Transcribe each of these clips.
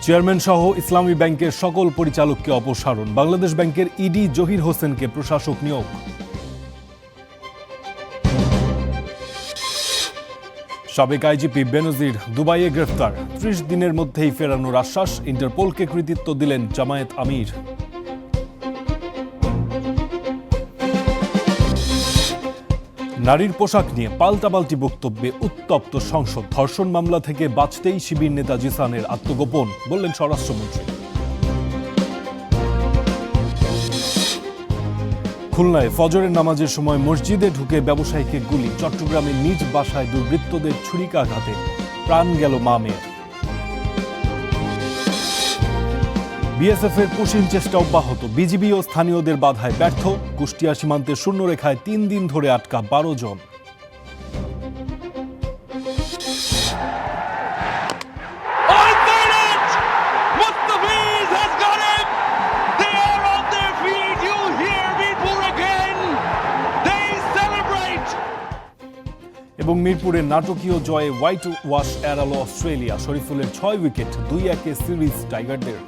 Chairman সহ ইসলামী ব্যাংকের সকল পরিচালককে অপসারণ। বাংলাদেশ ব্যাংকের ইডি জহির হোসেনকে প্রশাসক নিয়োগ। সাবেক আইজিপি বেনজির দুবাইয়ে গ্রেফতার, ৩০ দিনের মধ্যেই ফেরানোর আশ্বাস। ইন্টারপোলকে কৃতিত্ব দিলেন জামায়াত আমির। নারীর পোশাক নিয়ে পাল্টাপাল্টি বক্তব্যে উত্তপ্ত সংসদ। ধর্ষণ মামলা থেকে বাঁচতেই শিবির নেতা জিসানের আত্মগোপন, বললেন স্বরাষ্ট্রমন্ত্রী। খুলনায় ফজরের নামাজের সময় মসজিদে ঢুকে ব্যবসায়ীকে গুলি। চট্টগ্রামে নিজ বাসায় দুর্বৃত্তদের ছুরিকাঘাতে প্রাণ গেল মা মেয়ের। বিএসএফ এর পুশিং চেষ্টা অব্যাহত, বিজিবি ও স্থানীয়দের বাধায় ব্যর্থ। কুষ্টিয়া সীমান্তের শূন্যরেখায় ৩ দিন ধরে আটকা ১২ জন। এবং মিরপুরের নাটকীয় জয়ে হোয়াইট ওয়াশ এড়ালো অস্ট্রেলিয়া। শরীফুলের ৬ উইকেট, ২-১ সিরিজ টাইগারদের।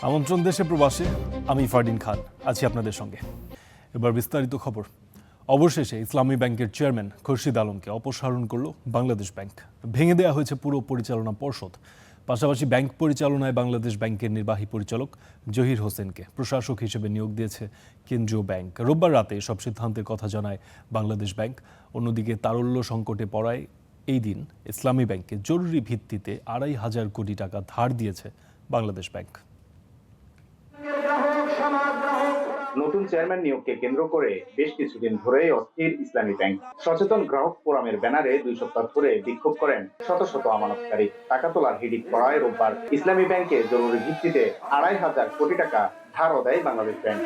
আমন্ত্রণ দেশে প্রবাসে, আমি ফারদিন খান আছি আপনাদের সঙ্গে। এবার বিস্তারিত খবর। অবশেষে ইসলামী ব্যাংকের চেয়ারম্যান খুরশিদ আলমকে অপসারণ করল বাংলাদেশ ব্যাংক। ভেঙে দেওয়া হয়েছে পুরো পরিচালনা পর্ষদ। পাশাপাশি ব্যাংক পরিচালনায় বাংলাদেশ ব্যাংকের নির্বাহী পরিচালক জহির হোসেনকে প্রশাসক হিসেবে নিয়োগ দিয়েছে কেন্দ্রীয় ব্যাংক। রোববার রাতে সব সিদ্ধান্তের কথা জানায় বাংলাদেশ ব্যাংক। অন্যদিকে তারল্য সংকটে পড়ায় এই দিন ইসলামী ব্যাংকে জরুরি ভিত্তিতে ২৫০০ কোটি টাকা ধার দিয়েছে বাংলাদেশ ব্যাংক। নতুন চেয়ারম্যান নিয়োগকে কেন্দ্র করে বেশ কিছুদিন ধরেই অস্থির ইসলামী ব্যাংক। সচেতন গ্রাহক ফোরামের ব্যানারে ২ সপ্তাহ ধরে বিক্ষোভ করেন শত শত আমানতকারী। টাকা তোলার হিড়িক পড়ায় রোববার ইসলামী ব্যাংকে জরুরি ভিত্তিতে ২৫০০ কোটি টাকা ধারও দেয় বাংলাদেশ ব্যাংক।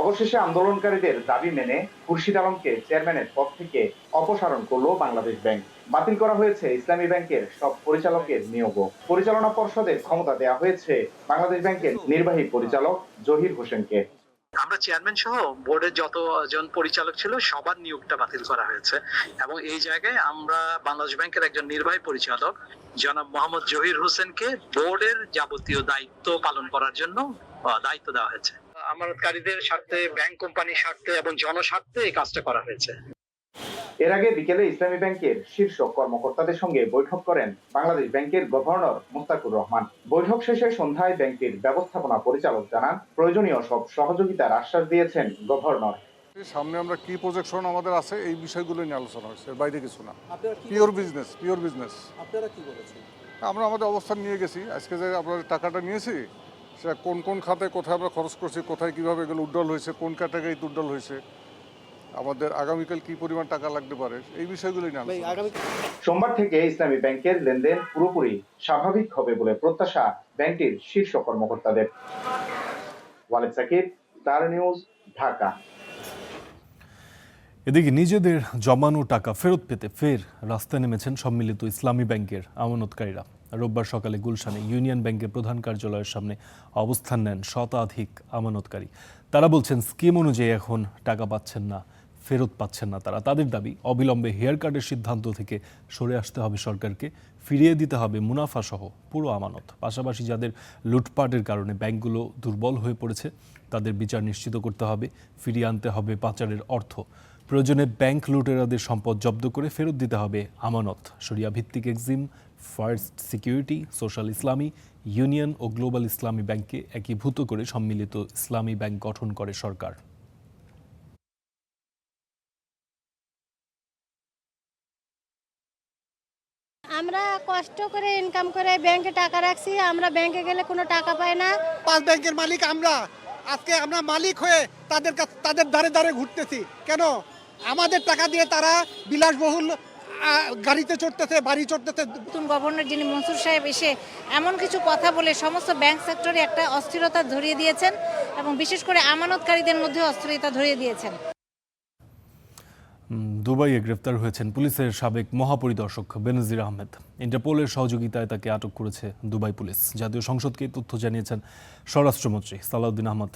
অবশেষে আন্দোলনকারীদের দাবি মেনে খুরশিদ আলমকে চেয়ারম্যানের পদ থেকে অপসারণ করলো বাংলাদেশ ব্যাংক। বাতিল করা হয়েছে ইসলামী ব্যাংকের সব পরিচালকের নিয়োগও। পরিচালনা পর্ষদের ক্ষমতা দেওয়া হয়েছে বাংলাদেশ ব্যাংকের নির্বাহী পরিচালক জহির হোসেনকে। আমরা চেয়ারম্যান সহ বোর্ডের যতজন পরিচালক ছিল সবার নিয়োগটা বাতিল করা হয়েছে এবং এই জায়গায় আমরা বাংলাদেশ ব্যাংকের একজন নির্বাহী পরিচালক জনাব মোহাম্মদ জহির হোসেনকে বোর্ডের যাবতীয় দায়িত্ব পালন করার জন্য দায়িত্ব দেওয়া হয়েছে। আমানতকারীদের স্বার্থে, ব্যাংক কোম্পানির স্বার্থে এবং জনস্বার্থে এই কাজটা করা হয়েছে। এর আগে বিকেলে ইসলামী ব্যাংকের শীর্ষ কর্মকর্তাদের সঙ্গে বৈঠক করেন বাংলাদেশ ব্যাংকের গভর্নর মুস্তাকুর রহমান। বৈঠক শেষে সন্ধ্যায় ব্যাংকটির ব্যবস্থাপনা পরিচালক জানান, প্রয়োজনীয় সব সহযোগিতার আশ্বাস দিয়েছেন গভর্নর। সামনে আমরা কি প্রজেকশন আমাদের আছে এই বিষয়গুলো নিয়ে আলোচনা হয়েছে, বাইরে কিছু না। Pure business. আপনারা কি বলেছেন? আমরা আমাদের অবস্থান নিয়ে গেছি। আজকে যে আমরা টাকাটা নিয়েছি সেটা কোন কোন খাতে কোথায় আমরা খরচ করছি, কোথায় কিভাবে এগুলো উড্ডল হয়েছে, কোন ক্যাটাগরিতে উড্ডল হয়েছে, আমাদের আগামীকাল কি পরিমাণ টাকা লাগতে পারে, এই বিষয়গুলোই না। সোমবার থেকে ইসলামী ব্যাংকের লেনদেন পুরোপুরি স্বাভাবিক হবে বলে প্রত্যাশা ব্যাংকটির শীর্ষ কর্মকর্তাদের। Waled Sakib, star news, Dhaka. এদিকে নিজেদের জমানো টাকা ফেরত পেতে ফের রাস্তায় নেমেছেন সম্মিলিত ইসলামী ব্যাংকের আমানতকারীরা। রোববার সকালে গুলশানে ইউনিয়ন ব্যাংকের প্রধান কার্যালয়ের সামনে অবস্থান নেন শতাধিক আমানতকারী। তারা বলছেন স্কিম অনুযায়ী এখন টাকা পাচ্ছেন না, ফেরত পাচ্ছেন না তারা। তাদের দাবি অবিলম্বে হেয়ার কার্ডের সিদ্ধান্ত থেকে সরে আসতে হবে সরকারকে, ফিরিয়ে দিতে হবে মুনাফা সহ পুরো আমানত। পাশাপাশি যাদের লুটপাটের কারণে ব্যাংকগুলো দুর্বল হয়ে পড়েছে তাদের বিচার নিশ্চিত করতে হবে, ফিরিয়ে আনতে হবে পাচারের অর্থ। প্রয়োজনে ব্যাংক লুটেরাদের সম্পদ জব্দ করে ফেরত দিতে হবে আমানত। শরিয়া ভিত্তিক এক্সিম, ফার্স্ট সিকিউরিটি, সোশ্যাল ইসলামী, ইউনিয়ন ও গ্লোবাল ইসলামী ব্যাংককে একীভূত করে সম্মিলিত ইসলামী ব্যাংক গঠন করে সরকার। আমরা কষ্ট করে ইনকাম করে ব্যাংকে টাকা রাখছি, আমরা ব্যাংকে গেলে কোনো টাকা পাই না। 5 ব্যাংকের মালিক আমরা, আজকে আমরা মালিক হয়ে তাদের ধারে ধারে ঘুরতেছি কেন? আমাদের টাকা দিয়ে তারা বিলাসবহুল গাড়িতে চড়তেছে, বাড়ি চড়তেছে। নতুন গভর্নর যিনি মনসুর সাহেব এসে এমন কিছু কথা বলে সমস্ত ব্যাংক সেক্টরে একটা অস্থিরতা ধরিয়ে দিয়েছেন এবং বিশেষ করে আমানতকারীদের মধ্যে অস্থিরতা ধরিয়ে দিয়েছেন। দুবাইয়ে গ্রেফতার হয়েছেন পুলিশের সাবেক মহাপরিদর্শক বেনজির আহমেদ। ইন্টারপোলের সহযোগিতায় তাকে আটক করেছে দুবাই পুলিশ। জাতীয় সংসদকে এই তথ্য জানিয়েছেন স্বরাষ্ট্রমন্ত্রী সালাউদ্দিন আহমদ।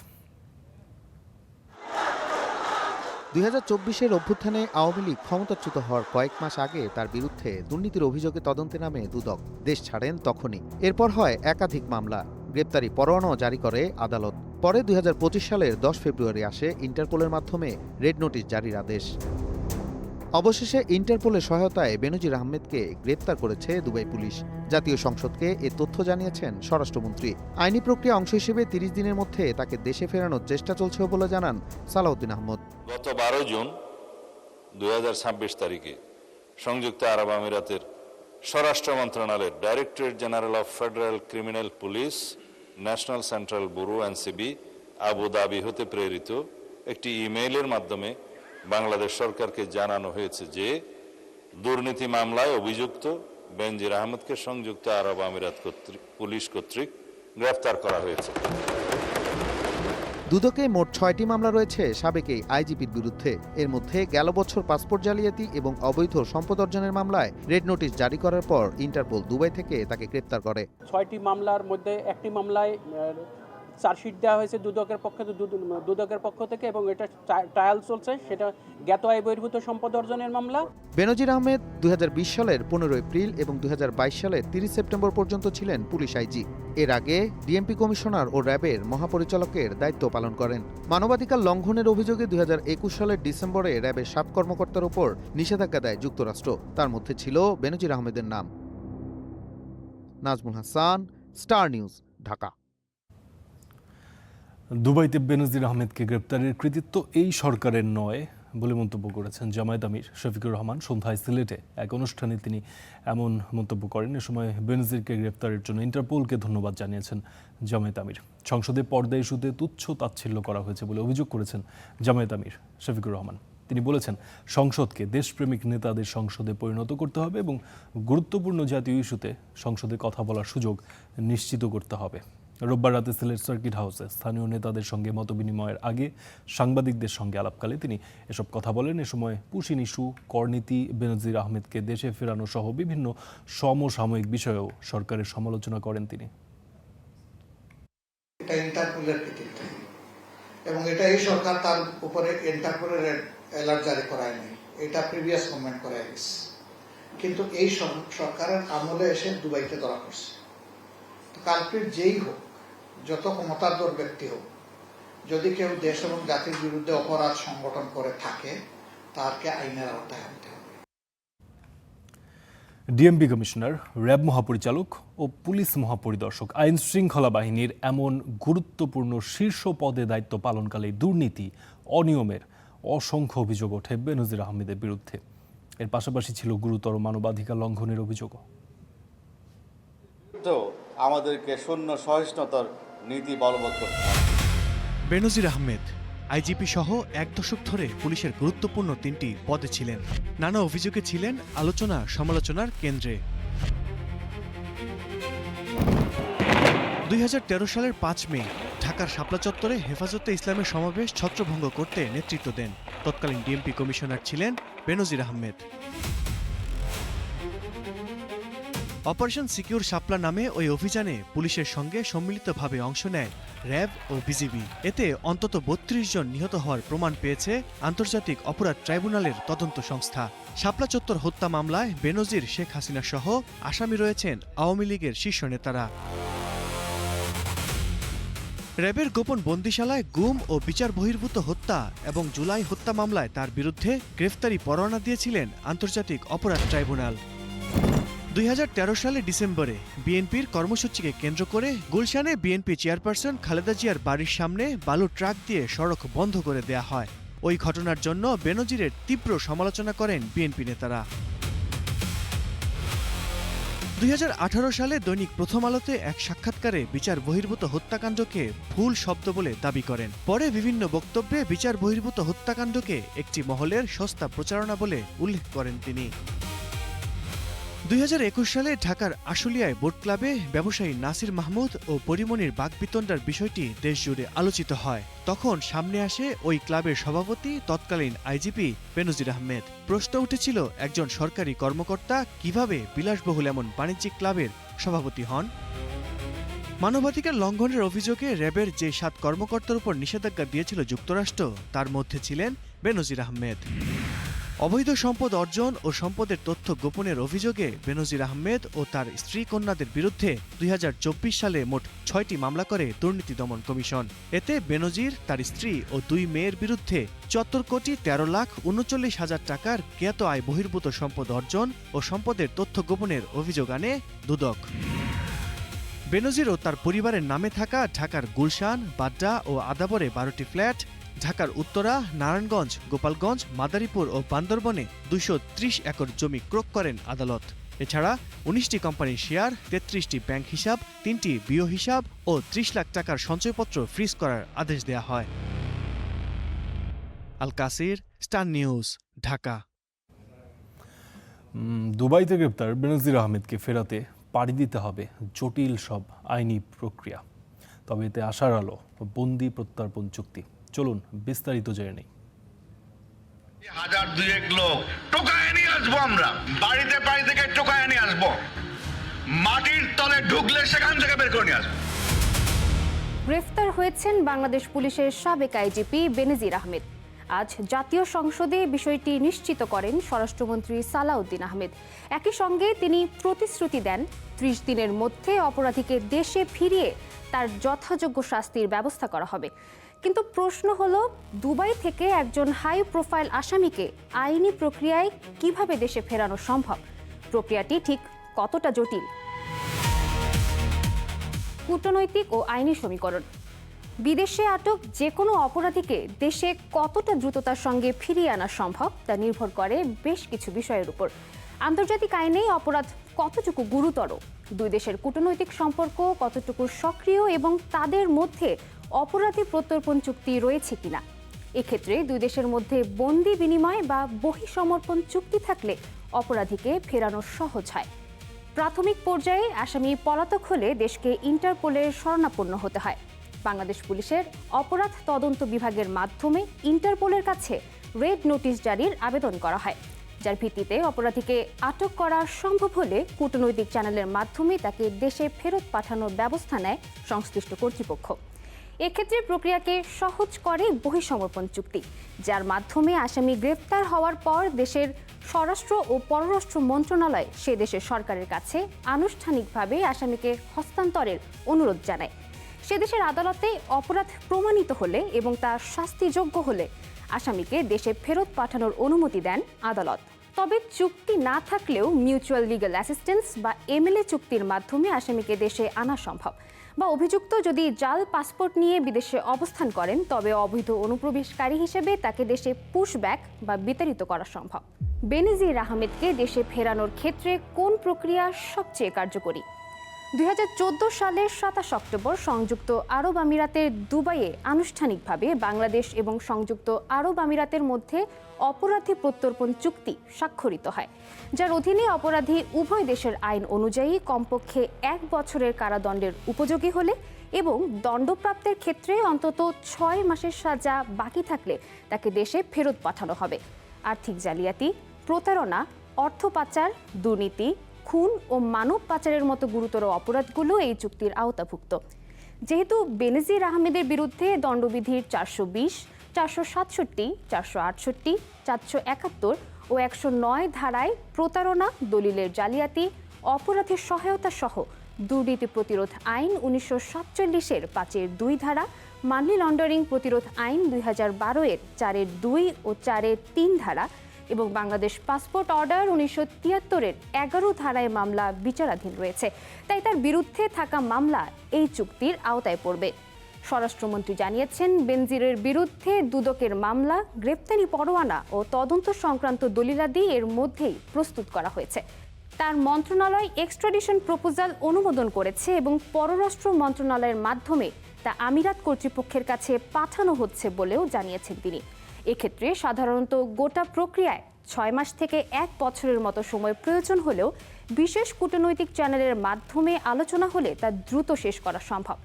2024-এর অভ্যুত্থানে আওয়ামী লীগ ক্ষমতাচ্যুত হওয়ার কয়েক মাস আগে তার বিরুদ্ধে দুর্নীতির অভিযোগে তদন্তে নামে দুদক। দেশ ছাড়েন তখনই। এরপর হয় একাধিক মামলা, গ্রেপ্তারি পরোয়ানাও জারি করে আদালত। পরে 2025 সালের 10 ফেব্রুয়ারি আসে ইন্টারপোলের মাধ্যমে রেড নোটিশ জারির আদেশ। অবশেষে ইন্টারপোলের সহায়তায় বেনজির আহমেদকে গ্রেপ্তার করেছে দুবাই পুলিশ। জাতীয় সংসদকে এ তথ্য জানিয়েছেন স্বরাষ্ট্রমন্ত্রী। আইনি প্রক্রিয়া অংশ হিসেবে 30 দিনের মধ্যে তাকে দেশে ফেরানোর চেষ্টা চলছে বলে জানান সালাউদ্দিন আহমদ। গত 12 জুন 2026 তারিখে সংযুক্ত আরব আমিরাতের স্বরাষ্ট্র মন্ত্রণালয়ের directorate general of federal criminal police, national central bureau NCB, Abu Dhabi হতে প্রেরিত একটি ইমেইলের মাধ্যমে বাংলাদেশ সরকারকে জানানো হয়েছে যে দুর্নীতি মামলায় অভিযুক্ত বেনজির আহমেদকে সংযুক্ত আরব আমিরাত পুলিশ কর্তৃক গ্রেফতার করা হয়েছে। দুদকে মোট 6টি মামলা রয়েছে সাবেক এই আইজিপির বিরুদ্ধে। এর মধ্যে গেল বছর পাসপোর্ট জালিয়াতি এবং অবৈধ সম্পদ অর্জনের মামলায় রেড নোটিশ জারি করার পর ইন্টারপোল দুবাই থেকে তাকে গ্রেপ্তার করে। 6টি মামলার মধ্যে একটি মামলায় চার্জশিট দেওয়া হয়েছে দুদকের পক্ষ থেকে এবং এটা ট্রায়াল চলছে। সেটা জ্ঞাত আয় বহির্ভূত সম্পদ অর্জনের মামলা। বেনজির আহমেদ 2020 সালের 15 এপ্রিল এবং 2022 সালের 30 সেপ্টেম্বর পর্যন্ত ছিলেন পুলিশ আইজি। এর আগে ডিএমপি কমিশনার ও র্যাবের মহাপরিচালকের দায়িত্ব পালন করেন। মানবাধিকার লঙ্ঘনের অভিযোগে 2021 সালের ডিসেম্বরে র্যাবের 7 কর্মকর্তার উপর নিষেধাজ্ঞা দেয় যুক্তরাষ্ট্র। তার মধ্যে ছিল বেনজির আহমেদের নাম। Nazmul Hasan, star news, Dhaka. দুবাইতে বেনজির আহমেদকে গ্রেপ্তারের কৃতিত্ব এই সরকারের নয় বলে মন্তব্য করেছেন জামায়াত আমির শফিকুর রহমান। সন্ধ্যায় সিলেটে এক অনুষ্ঠানে তিনি এমন মন্তব্য করেন। এ সময় বেনজিরকে গ্রেপ্তারের জন্য ইন্টারপোলকে ধন্যবাদ জানিয়েছেন জামায়াত আমির। সংসদে পর্দা ইস্যুতে তুচ্ছ তাচ্ছিল্য করা হয়েছে বলে অভিযোগ করেছেন জামায়াত আমির শফিকুর রহমান। তিনি বলেছেন, সংসদকে দেশপ্রেমিক নেতাদের সংসদে পরিণত করতে হবে এবং গুরুত্বপূর্ণ জাতীয় ইস্যুতে সংসদে কথা বলার সুযোগ নিশ্চিত করতে হবে। রোববার রাতে সিলেট সার্কিট হাউসে স্থানীয় নেতাদের সঙ্গে মতবিনিময়ের আগে সাংবাদিকদের সঙ্গে আলাপকালে তিনি এসব কথা বলেন। এ সময় পুশিন ইস্যু, করনীতি, বেনজির আহমেদকে দেশে ফেরানো সহ বিভিন্ন সমসাময়িক বিষয়েও সরকারের সমালোচনা করেন তিনি। এটা ইন্টারপোলের কৃতিত্ব এবং এটা এই সরকার তার উপরে ইন্টারপোলের অ্যালার্ট জারি করায় নাই, এটা প্রিভিয়াস গভর্নমেন্ট করায় গেছে। কিন্তু এই সরকারের আমলে এসে দুবাইকে ধরা পড়ছে। কালপ্রিট যেই হোক, যত ক্ষমতাধর ব্যক্তি হোক, যদি কেউ দেশ এবং জাতির বিরুদ্ধে অপরাধ সংগঠন করে থাকে তাকে আইনের আওতায় আনতে হবে। ডিএমপি কমিশনার, র্যাব মহাপরিচালক ও পুলিশ মহাপরিদর্শক, আইন শৃঙ্খলা বাহিনীর এমন গুরুত্বপূর্ণ শীর্ষ পদে দায়িত্ব পালনকালে দুর্নীতি, অনিয়মের অসংখ্য অভিযোগ ওঠে বেনজির আহমেদের বিরুদ্ধে। এর পাশাপাশি ছিল গুরুতর মানবাধিকার লঙ্ঘনের অভিযোগও। আমাদেরকে শূন্য সহিষ্ণুতার নীতি বলবৎ করতে হবে। বেনজির আহমেদ আইজিপি সহ 1 দশক ধরে পুলিশের গুরুত্বপূর্ণ 3টি পদে ছিলেন। নানা অভিযোগে ছিলেন আলোচনা সমালোচনার কেন্দ্রে। 2013 সালের 5 মে ঢাকার শাপলা চত্বরে হেফাজতে ইসলামের সমাবেশ ছত্রভঙ্গ করতে নেতৃত্ব দেন। তৎকালীন ডিএমপি কমিশনার ছিলেন বেনজির আহমেদ। অপারেশন সিকিউর শাপলা নামে ওই অভিযানে পুলিশের সঙ্গে সম্মিলিতভাবে অংশ নেয় র্যাব ও বিজিবি। এতে অন্তত 32 জন নিহত হওয়ার প্রমাণ পেয়েছে আন্তর্জাতিক অপরাধ ট্রাইব্যুনালের তদন্ত সংস্থা। শাপলা চত্বর হত্যা মামলায় বেনজির, শেখ হাসিনা সহ আসামি রয়েছেন আওয়ামী লীগের শীর্ষ নেতারা। র্যাবের গোপন বন্দিশালায় গুম ও বিচার বহির্ভূত হত্যা এবং জুলাই হত্যা মামলায় তার বিরুদ্ধে গ্রেফতারি পরোয়ানা দিয়েছিলেন আন্তর্জাতিক অপরাধ ট্রাইব্যুনাল। 2013 সালের ডিসেম্বরে বিএনপির কর্মসূচিকে কেন্দ্র করে গুলশানে বিএনপি চেয়ারপারসন খালেদা জিয়ার বাড়ির সামনে বালু ট্রাক দিয়ে সড়ক বন্ধ করে দেয়া হয়। ওই ঘটনার জন্য বেনজিরের তীব্র সমালোচনা করেন বিএনপি নেতারা। 2018 সালে দৈনিক প্রথম আলোতে এক সাক্ষাৎকারে বিচার বহির্ভূত হত্যাকাণ্ডকে ভুল শব্দ বলে দাবি করেন। পরে বিভিন্ন বক্তব্যে বিচার বহির্ভূত হত্যাকাণ্ডকে একটি মহলের সস্তা প্রচারণা বলে উল্লেখ করেন তিনি। 2021 সালে ঢাকার আশুলিয়ায় বোট ক্লাবে ব্যবসায়ী নাসির মাহমুদ ও পরিমণির বাগবিতণ্ডার বিষয়টি দেশজুড়ে আলোচিত হয়। তখন সামনে আসে ওই ক্লাবের সভাপতি তৎকালীন আইজিপি বেনজির আহমেদ। প্রশ্ন উঠেছিল, একজন সরকারি কর্মকর্তা কিভাবে বিলাসবহুল এমন বাণিজ্যিক ক্লাবের সভাপতি হন? মানবাধিকার লঙ্ঘনের অভিযোগে র্যাবের যে 7 কর্মকর্তার উপর নিষেধাজ্ঞা দিয়েছিল যুক্তরাষ্ট্র, তার মধ্যে ছিলেন বেনজির আহমেদ। অবৈধ সম্পদ অর্জন ও সম্পদের তথ্য গোপনের অভিযোগে বেনজির আহমেদ ও তার স্ত্রী কন্যাদের বিরুদ্ধে 2024 সালে মোট 6টি মামলা করে দুর্নীতি দমন কমিশন। এতে বেনজির, তার স্ত্রী ও 2 মেয়ের বিরুদ্ধে 74,13,39,000 টাকার জ্ঞাত আয় বহির্ভূত সম্পদ অর্জন ও সম্পদের তথ্য গোপনের অভিযোগ আনে দুদক। বেনজির ও তার পরিবারের নামে থাকা ঢাকার গুলশান, বাড্ডা ও আদাবরে 12টি ফ্ল্যাট, ঢাকার উত্তরা, নারায়ণগঞ্জ, গোপালগঞ্জ, মাদারীপুর ও বান্দরবনে 230 একর জমি ক্রয় করেন আদালত। এছাড়া 19টি কোম্পানির শেয়ার, 33টি ব্যাংক হিসাব, 3টি বিও হিসাব ও 30 লাখ টাকার সঞ্চয়পত্র ফ্রিজ করার আদেশ দেয়া হয়। আল কাসির, স্টার নিউজ, ঢাকা। দুবাইতে গ্রেপ্তার বেনজির আহমেদকে ফেরাতে পাড়ি দিতে হবে জটিল সব আইনি প্রক্রিয়া। তবে এতে আশার আলো বন্দি প্রত্যর্পণ চুক্তি। চলুন বিস্তারিত জেনে নেই। 1000-2 লোক টোকায় নিয়ে আসবো, আমরা বাড়িতে বাড়ি থেকে টোকায় নিয়ে আসবো, মাটির তলে ঢুকলে সেখান থেকে বের করে নিয়ে আসবো। গ্রেফতার হয়েছেন বাংলাদেশ পুলিশের সাবেক আইজিপি বেনজির আহমেদ। আজ জাতীয় সংসদে বিষয়টি নিশ্চিত করেন স্বরাষ্ট্রমন্ত্রী সালাউদ্দিন আহমেদ। একই সঙ্গে তিনি প্রতিশ্রুতি দেন 30 দিনের মধ্যে অপরাধীকে দেশে ফিরিয়ে তার যথাযোগ্য শাস্তির ব্যবস্থা করা হবে। কিন্তু প্রশ্ন হলো, দুবাই থেকে একজন হাই প্রোফাইল আসামিকে আইনি প্রক্রিয়ায় কিভাবে দেশে ফেরানো সম্ভব? প্রক্রিয়াটি ঠিক কতটা জটিল? কূটনৈতিক ও আইনি সমীকরণ। বিদেশে আটক যে কোনো অপরাধীকে দেশে কতটা দ্রুততার সঙ্গে ফিরিয়ে আনা সম্ভব তা নির্ভর করে বেশ কিছু বিষয়ের উপর। আন্তর্জাতিক আইনে অপরাধ কতটুকু গুরুতর, দুই দেশের কূটনৈতিক সম্পর্ক কতটুকু সক্রিয় এবং তাদের মধ্যে অপরাধী প্রত্যর্পণ চুক্তি রয়েছে কিনা। এক্ষেত্রে দুই দেশের মধ্যে বন্দি বিনিময় বা বহিঃসমর্পণ চুক্তি থাকলে অপরাধীকে ফেরানো সহজ হয়। প্রাথমিক পর্যায়ে আসামি পলাতক হলে দেশকে ইন্টারপোলের শরণাপন্ন হতে হয়। বাংলাদেশ পুলিশের অপরাধ তদন্ত বিভাগের মাধ্যমে ইন্টারপোলের কাছে রেড নোটিশ জারির আবেদন করা হয়, যার ভিত্তিতে অপরাধীকে আটক করা সম্ভব হলে কূটনৈতিক চ্যানেলের মাধ্যমে তাকে দেশে ফেরত পাঠানোর ব্যবস্থা নেয় সংশ্লিষ্ট কর্তৃপক্ষ। এক্ষেত্রে প্রক্রিয়াকে সহজ করে বহিঃসমর্পণ চুক্তি, যার মাধ্যমে আসামি গ্রেফতার হওয়ার পর দেশের স্বরাষ্ট্র ও পররাষ্ট্র মন্ত্রণালয় সে দেশের সরকারের কাছে আনুষ্ঠানিকভাবে আসামিকে হস্তান্তরের অনুরোধ জানায়। সে দেশের আদালতে অপরাধ প্রমাণিত হলে এবং তা শাস্তিযোগ্য হলে আসামিকে দেশে ফেরত পাঠানোর অনুমতি দেন আদালত। তবে চুক্তি না থাকলেও মিউচুয়াল লিগ্যাল অ্যাসিস্ট্যান্স বা এমএলএ চুক্তির মাধ্যমে আসামিকে দেশে আনা সম্ভব, বা অভিযুক্ত যদি জাল পাসপোর্ট নিয়ে বিদেশে অবস্থান করেন তবে অবৈধ অনুপ্রবেশকারী হিসেবে তাকে দেশে পুশব্যাক বা বিতাড়িত করা সম্ভব। বেনজির আহমেদকে দেশে ফেরানোর ক্ষেত্রে কোন প্রক্রিয়া সবচেয়ে কার্যকরী? 2014 সালের 27 অক্টোবর সংযুক্ত আরব আমিরাতের দুবাইয়ে আনুষ্ঠানিকভাবে বাংলাদেশ এবং সংযুক্ত আরব আমিরাতের মধ্যে অপরাধী প্রত্যর্পণ চুক্তি স্বাক্ষরিত হয়, যার অধীনে অপরাধী উভয় দেশের আইন অনুযায়ী কমপক্ষে 1 বছরের কারাদণ্ডের উপযোগী হলে এবং দণ্ডপ্রাপ্তের ক্ষেত্রে অন্তত 6 মাসের সাজা বাকি থাকলে তাকে দেশে ফেরত পাঠানো হবে। আর্থিক জালিয়াতি, প্রতারণা, অর্থ পাচার, দুর্নীতি, খুন ও মানব পাচারের মতো গুরুতর অপরাধগুলো এই চুক্তির আওতাভুক্ত। যেহেতু বেনজির আহমেদের বিরুদ্ধে দণ্ডবিধির 420, 467, 468, 471 ও 109 ধারায় প্রতারণা, দলিলের জালিয়াতি, অপরাধের সহায়তা সহ দুর্নীতি প্রতিরোধ আইন 1947-এর 5-2 ধারা, মানি লন্ডারিং প্রতিরোধ আইন 2012-এর 4-2 ও 4-3 ধারা এবং বাংলাদেশ পাসপোর্ট অর্ডার 1973-এর 11 ধারায় মামলা বিচারাধীন রয়েছে। তাই তার বিরুদ্ধে থাকা মামলা এই চুক্তির আওতায় পড়বে। স্বরাষ্ট্রমন্ত্রী জানিয়েছেন, বেনজিরের বিরুদ্ধে দুদকের মামলা, গ্রেপ্তারি পরোয়ানা ও তদন্ত সংক্রান্ত দলিলাদি এর মধ্যেই প্রস্তুত করা হয়েছে। তার মন্ত্রণালয় এক্সট্রাডিশন প্রপোজাল অনুমোদন করেছে এবং পররাষ্ট্র মন্ত্রণালয়ের মাধ্যমে তা আমিরাত কর্তৃপক্ষের কাছে পাঠানো হচ্ছে বলেও জানিয়েছেন তিনি। এক্ষেত্রে সাধারণত গোটা প্রক্রিয়ায় 6 মাস থেকে 1 বছরের মতো সময় প্রয়োজন হলেও বিশেষ কূটনৈতিক চ্যানেলের মাধ্যমে আলোচনা হলে তা দ্রুত শেষ করা সম্ভব।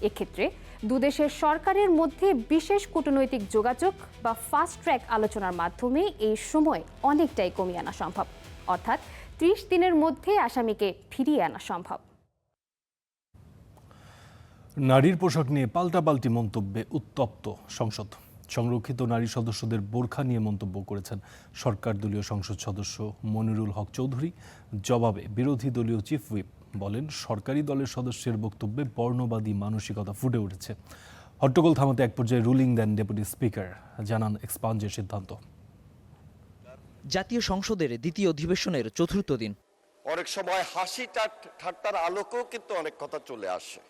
এক্ষেত্রে দুদেশের সরকারের মধ্যে বিশেষ কূটনৈতিক যোগাযোগ বা ফাস্ট ট্র্যাক আলোচনার মাধ্যমে এই সময় অনেকটাই কমিয়ে আনা সম্ভব, অর্থাৎ 30 দিনের মধ্যে আসামিকে ফিরিয়ে আনা সম্ভব। নারীর পোশাক নিয়ে পাল্টাপাল্টি মন্তব্যে উত্তপ্ত সংসদ। সংরক্ষিত নারী সদস্যদের বোরখা নিয়ে মন্তব্য করেছেন সরকার দলীয় সংসদ সদস্য মনিরুল হক চৌধুরী। জবাবে বিরোধী দলীয় চিফ হুইপ বলেন, সরকারি দলের সদস্যের বক্তব্যে বর্ণবাদী মানসিকতা ফুটে উঠেছে। হট্টগোল থামাতে এক পর্যায়ে রুলিং দেন ডেপুটি স্পিকার, জানান এক্সপাঞ্জের সিদ্ধান্ত। জাতীয় সংসদের দ্বিতীয় অধিবেশনের চতুর্থ দিন। অনেক সময় হাসি ঠাট্টার আলোকেও কিন্তু অনেক কথা চলে আসে।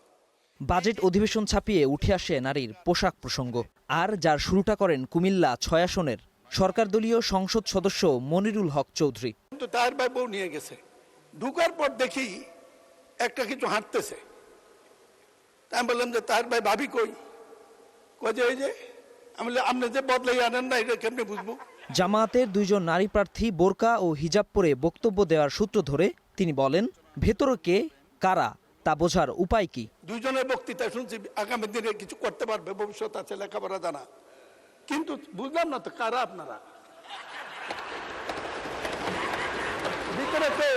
বাজেট অধিবেশন ছাপিয়ে উঠে আসে নারীর পোশাক প্রসঙ্গ, আর যার শুরুটা করেন কুমিল্লা 6 আসনের সরকার দলীয় সংসদ সদস্য মনিরুল হক চৌধুরী। তার ভাই বউ নিয়ে গেছে, ঢুকার পর দেখি একটা কিছু হাঁটতেছে। আমি বললাম যে তার ভাই ভাবি কই? যে ওই যে আমি আপনি যে বদলাই আনেন না, এটা কেমনি বুঝবো? জামায়াতের 2 জন নারী প্রার্থী বোরকা ও হিজাব পরে বক্তব্য দেওয়ার সূত্র ধরে তিনি বলেন, ভেতরে কে কারা তা বোঝার উপায় কি? 2 জনের বক্তৃতা শুনছি, আগামী দিনে কিছু করতে পারবে, ভবিষ্যৎ আছে, লেখাপড়া জানা, কিন্তু বুঝলাম না তো কারা আপনারা, ভিতরে কে?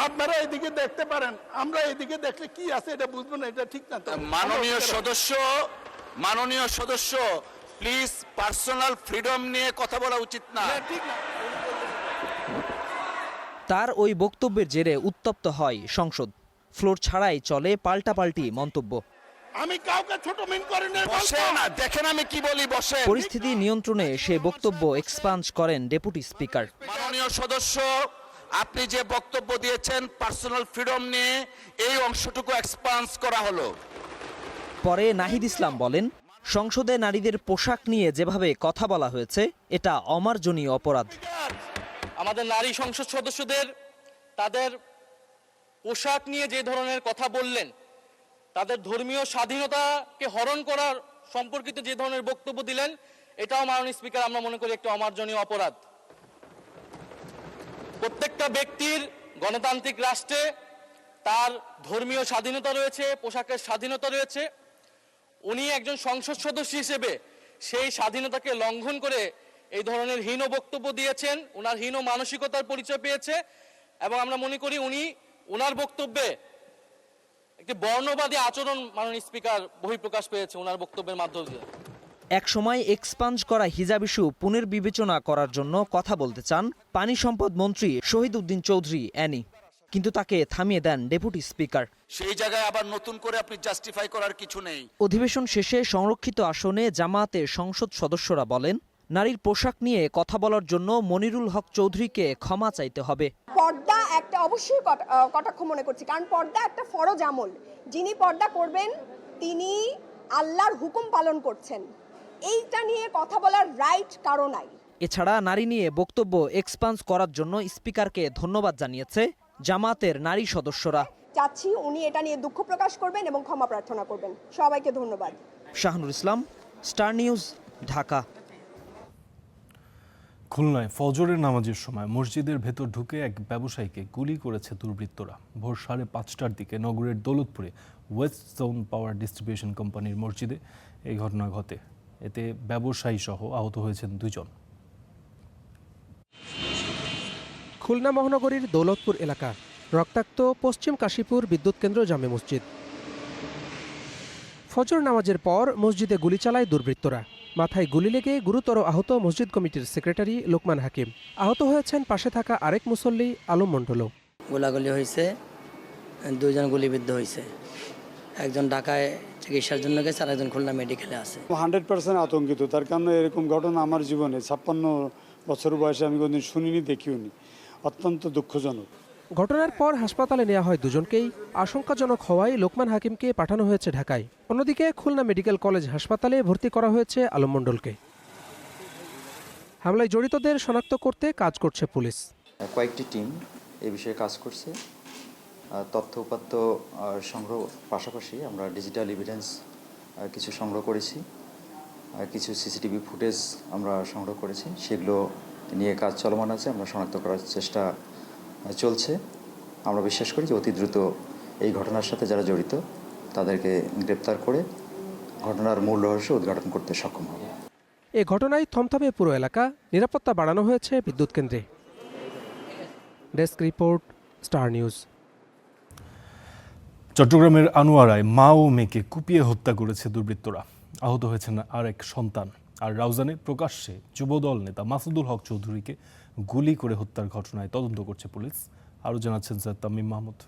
আপনারা এদিকে দেখতে পারেন, আমরা এদিকে দেখলে কি আছে এটা বুঝবো না, এটা ঠিক না। মাননীয় সদস্য প্লিজ পার্সোনাল ফ্রিডম নিয়ে কথা বলা উচিত না। ঠিক না। তার ওই বক্তব্যের জেরে উত্তপ্ত হয় সংসদ। ফ্লোর ছাড়াই চলে পাল্টাপাল্টি মন্তব্য। আমি কাউকে ছোট মিন করি না, বসে না, দেখেন আমি কি বলি, বসে। পরিস্থিতি নিয়ন্ত্রণে সে বক্তব্য এক্সপাঞ্জ করেন ডেপুটি স্পিকার। মাননীয় সদস্য, আপনি যে বক্তব্য দিয়েছেন পার্সোনাল ফ্রিডম নিয়ে, এই অংশটুকু এক্সপান্স করা হলো। পরে নাহিদ ইসলাম বলেন, সংসদে নারীদের পোশাক নিয়ে যেভাবে কথা বলা হয়েছে এটা অমার্জনীয় অপরাধ। আমাদের নারী সংসদ সদস্যদের তাদের পোশাক নিয়ে যে ধরনের কথা বললেন, তাদের ধর্মীয় স্বাধীনতাকে হরণ করার সম্পর্কিত যে ধরনের বক্তব্য দিলেন, এটাও মাননীয় স্পিকার আমরা মনে করি একটা অমার্জনীয় অপরাধ। প্রত্যেকটা ব্যক্তির গণতান্ত্রিক রাষ্ট্রে তার ধর্মীয় স্বাধীনতা রয়েছে, পোশাকের স্বাধীনতা রয়েছে। উনি একজন সংসদ সদস্য হিসেবে সেই স্বাধীনতাকে লঙ্ঘন করে এই ধরনের হীন বক্তব্য দিয়েছেন, ওনার হীন মানসিকতার পরিচয় পেয়েছে, এবং আমরা মনে করি উনি ওনার বক্তব্যে একটি বর্ণবাদী আচরণ মাননীয় স্পিকার বহিঃপ্রকাশ পেয়েছে ওনার বক্তব্যের মাধ্যমে। এক সময় এক্সপাঞ্জ করা হিজাব ইস্যু পুনর্বিবেচনা করার জন্য কথা বলতে চান পানি সম্পদ মন্ত্রী শহীদ উদ্দিন চৌধুরী অ্যানি, কিন্তু তাকে থামিয়ে দেন ডেপুটি স্পিকার। সেই জায়গায় আবার নতুন করে আপনি জাস্টিফাই করার কিছু নেই। অধিবেশন শেষে সংরক্ষিত আসনে জামায়াতের সংসদ সদস্যরা বলেন, নারীর পোশাক নিয়ে কথা বলার জন্য মনিরুল হক চৌধুরীকে ক্ষমা চাইতে হবে। পর্দা একটা অবশ্যই কটাক্ষ মনে করছি, কারণ পর্দা একটা ফরজ আমল। যিনি পর্দা করবেন তিনি আল্লাহর হুকুম পালন করছেন, এইটা নিয়ে কথা বলার রাইট কারো নাই। এছাড়া নারী নিয়ে বক্তব্য এক্সপান্স করার জন্য স্পিকারকে ধন্যবাদ জানিয়েছে জামায়াতের নারী সদস্যরা। চাচ্ছি উনি এটা নিয়ে দুঃখ প্রকাশ করবেন এবং ক্ষমা প্রার্থনা করবেন। সবাইকে ধন্যবাদ। শাহনুর ইসলাম, স্টার নিউজ, ঢাকা। খুলনায় ফজরের নামাজের সময় মসজিদের ভেতর ঢুকে এক ব্যবসায়ীকে গুলি করেছে দুর্বৃত্তরা। ভোর 5:30টার দিকে নগরের দৌলতপুরে ওয়েস্ট জোন পাওয়ার ডিস্ট্রিবিউশন কোম্পানির মসজিদে এই ঘটনা ঘটে। এতে ব্যবসায়ী সহ আহত হয়েছেন 2 জন। খুলনা মহানগরীর দৌলতপুর এলাকা, রক্তাক্ত পশ্চিম কাশীপুর বিদ্যুৎ কেন্দ্র জামে মসজিদ। ফজর নামাজের পর মসজিদে গুলি চালায় দুর্বৃত্তরা। মাথায় গুলি লেগে গুরুতর আহত মসজিদ কমিটির সেক্রেটারি লোকমান হাকিম। আহত হয়েছেন পাশে থাকা আরেক মুসল্লি আলম মণ্ডলও। গোলাগুলি হয়েছে, 2 জন গুলিবিদ্ধ হয়েছে। একজন ঢাকায় চিকিৎসার জন্য গেছে, আর একজন খুলনা মেডিকেলে আছে। 100% আতঙ্কিত, তার কারণে এরকম ঘটনা আমার জীবনে 56 বছর বয়সে আমি কোনোদিন শুনিনি, দেখিওনি। অত্যন্ত দুঃখজনক। ঘটনার পর হাসপাতালে নেওয়া হয় 2 জনকেই। আশঙ্কাজনক হওয়ায় লোকমান হাকিমকে পাঠানো হয়েছে ঢাকায়। অন্যদিকে খুলনা মেডিকেল কলেজ হাসপাতালে ভর্তি করা হয়েছে আলম মণ্ডলকে। হামলায় জড়িতদের শনাক্ত করতে কাজ করছে পুলিশ। কয়েকটি টিম এই বিষয়ে কাজ করছে। তথ্য উপাত্ত সংগ্রহ পাশাপাশি আমরা ডিজিটাল এভিডেন্স কিছু সংগ্রহ করেছি। কিছু সিসিটিভি ফুটেজ আমরা সংগ্রহ করেছি, সেগুলো নিয়ে কাজ চলমান আছে, আমরা শনাক্ত করার চেষ্টা চলছে। আমরা বিশ্বাস করি যে অতি দ্রুত এই ঘটনার সাথে যারা জড়িত তাদেরকে গ্রেপ্তার করে ঘটনার মূল রহস্য উদ্ঘাটন করতে সক্ষম হবে। এ ঘটনায় থমথমে পুরো এলাকা, নিরাপত্তা বাড়ানো হয়েছে বিদ্যুৎ কেন্দ্রে। Desk report, star news. চট্টগ্রামের আনোয়ারায় মা ও মেয়েকে কুপিয়ে হত্যা করেছে দুর্বৃত্তরা। আহত হয়েছেন আর এক সন্তান। আর রাউজানে প্রকাশ্যে যুবদল নেতা মাসুদুল হক চৌধুরীকে গুলি করে হত্যার ঘটনায় তদন্ত করছে পুলিশ। আরও জানাচ্ছেন স্যার তামিম মাহমুদ।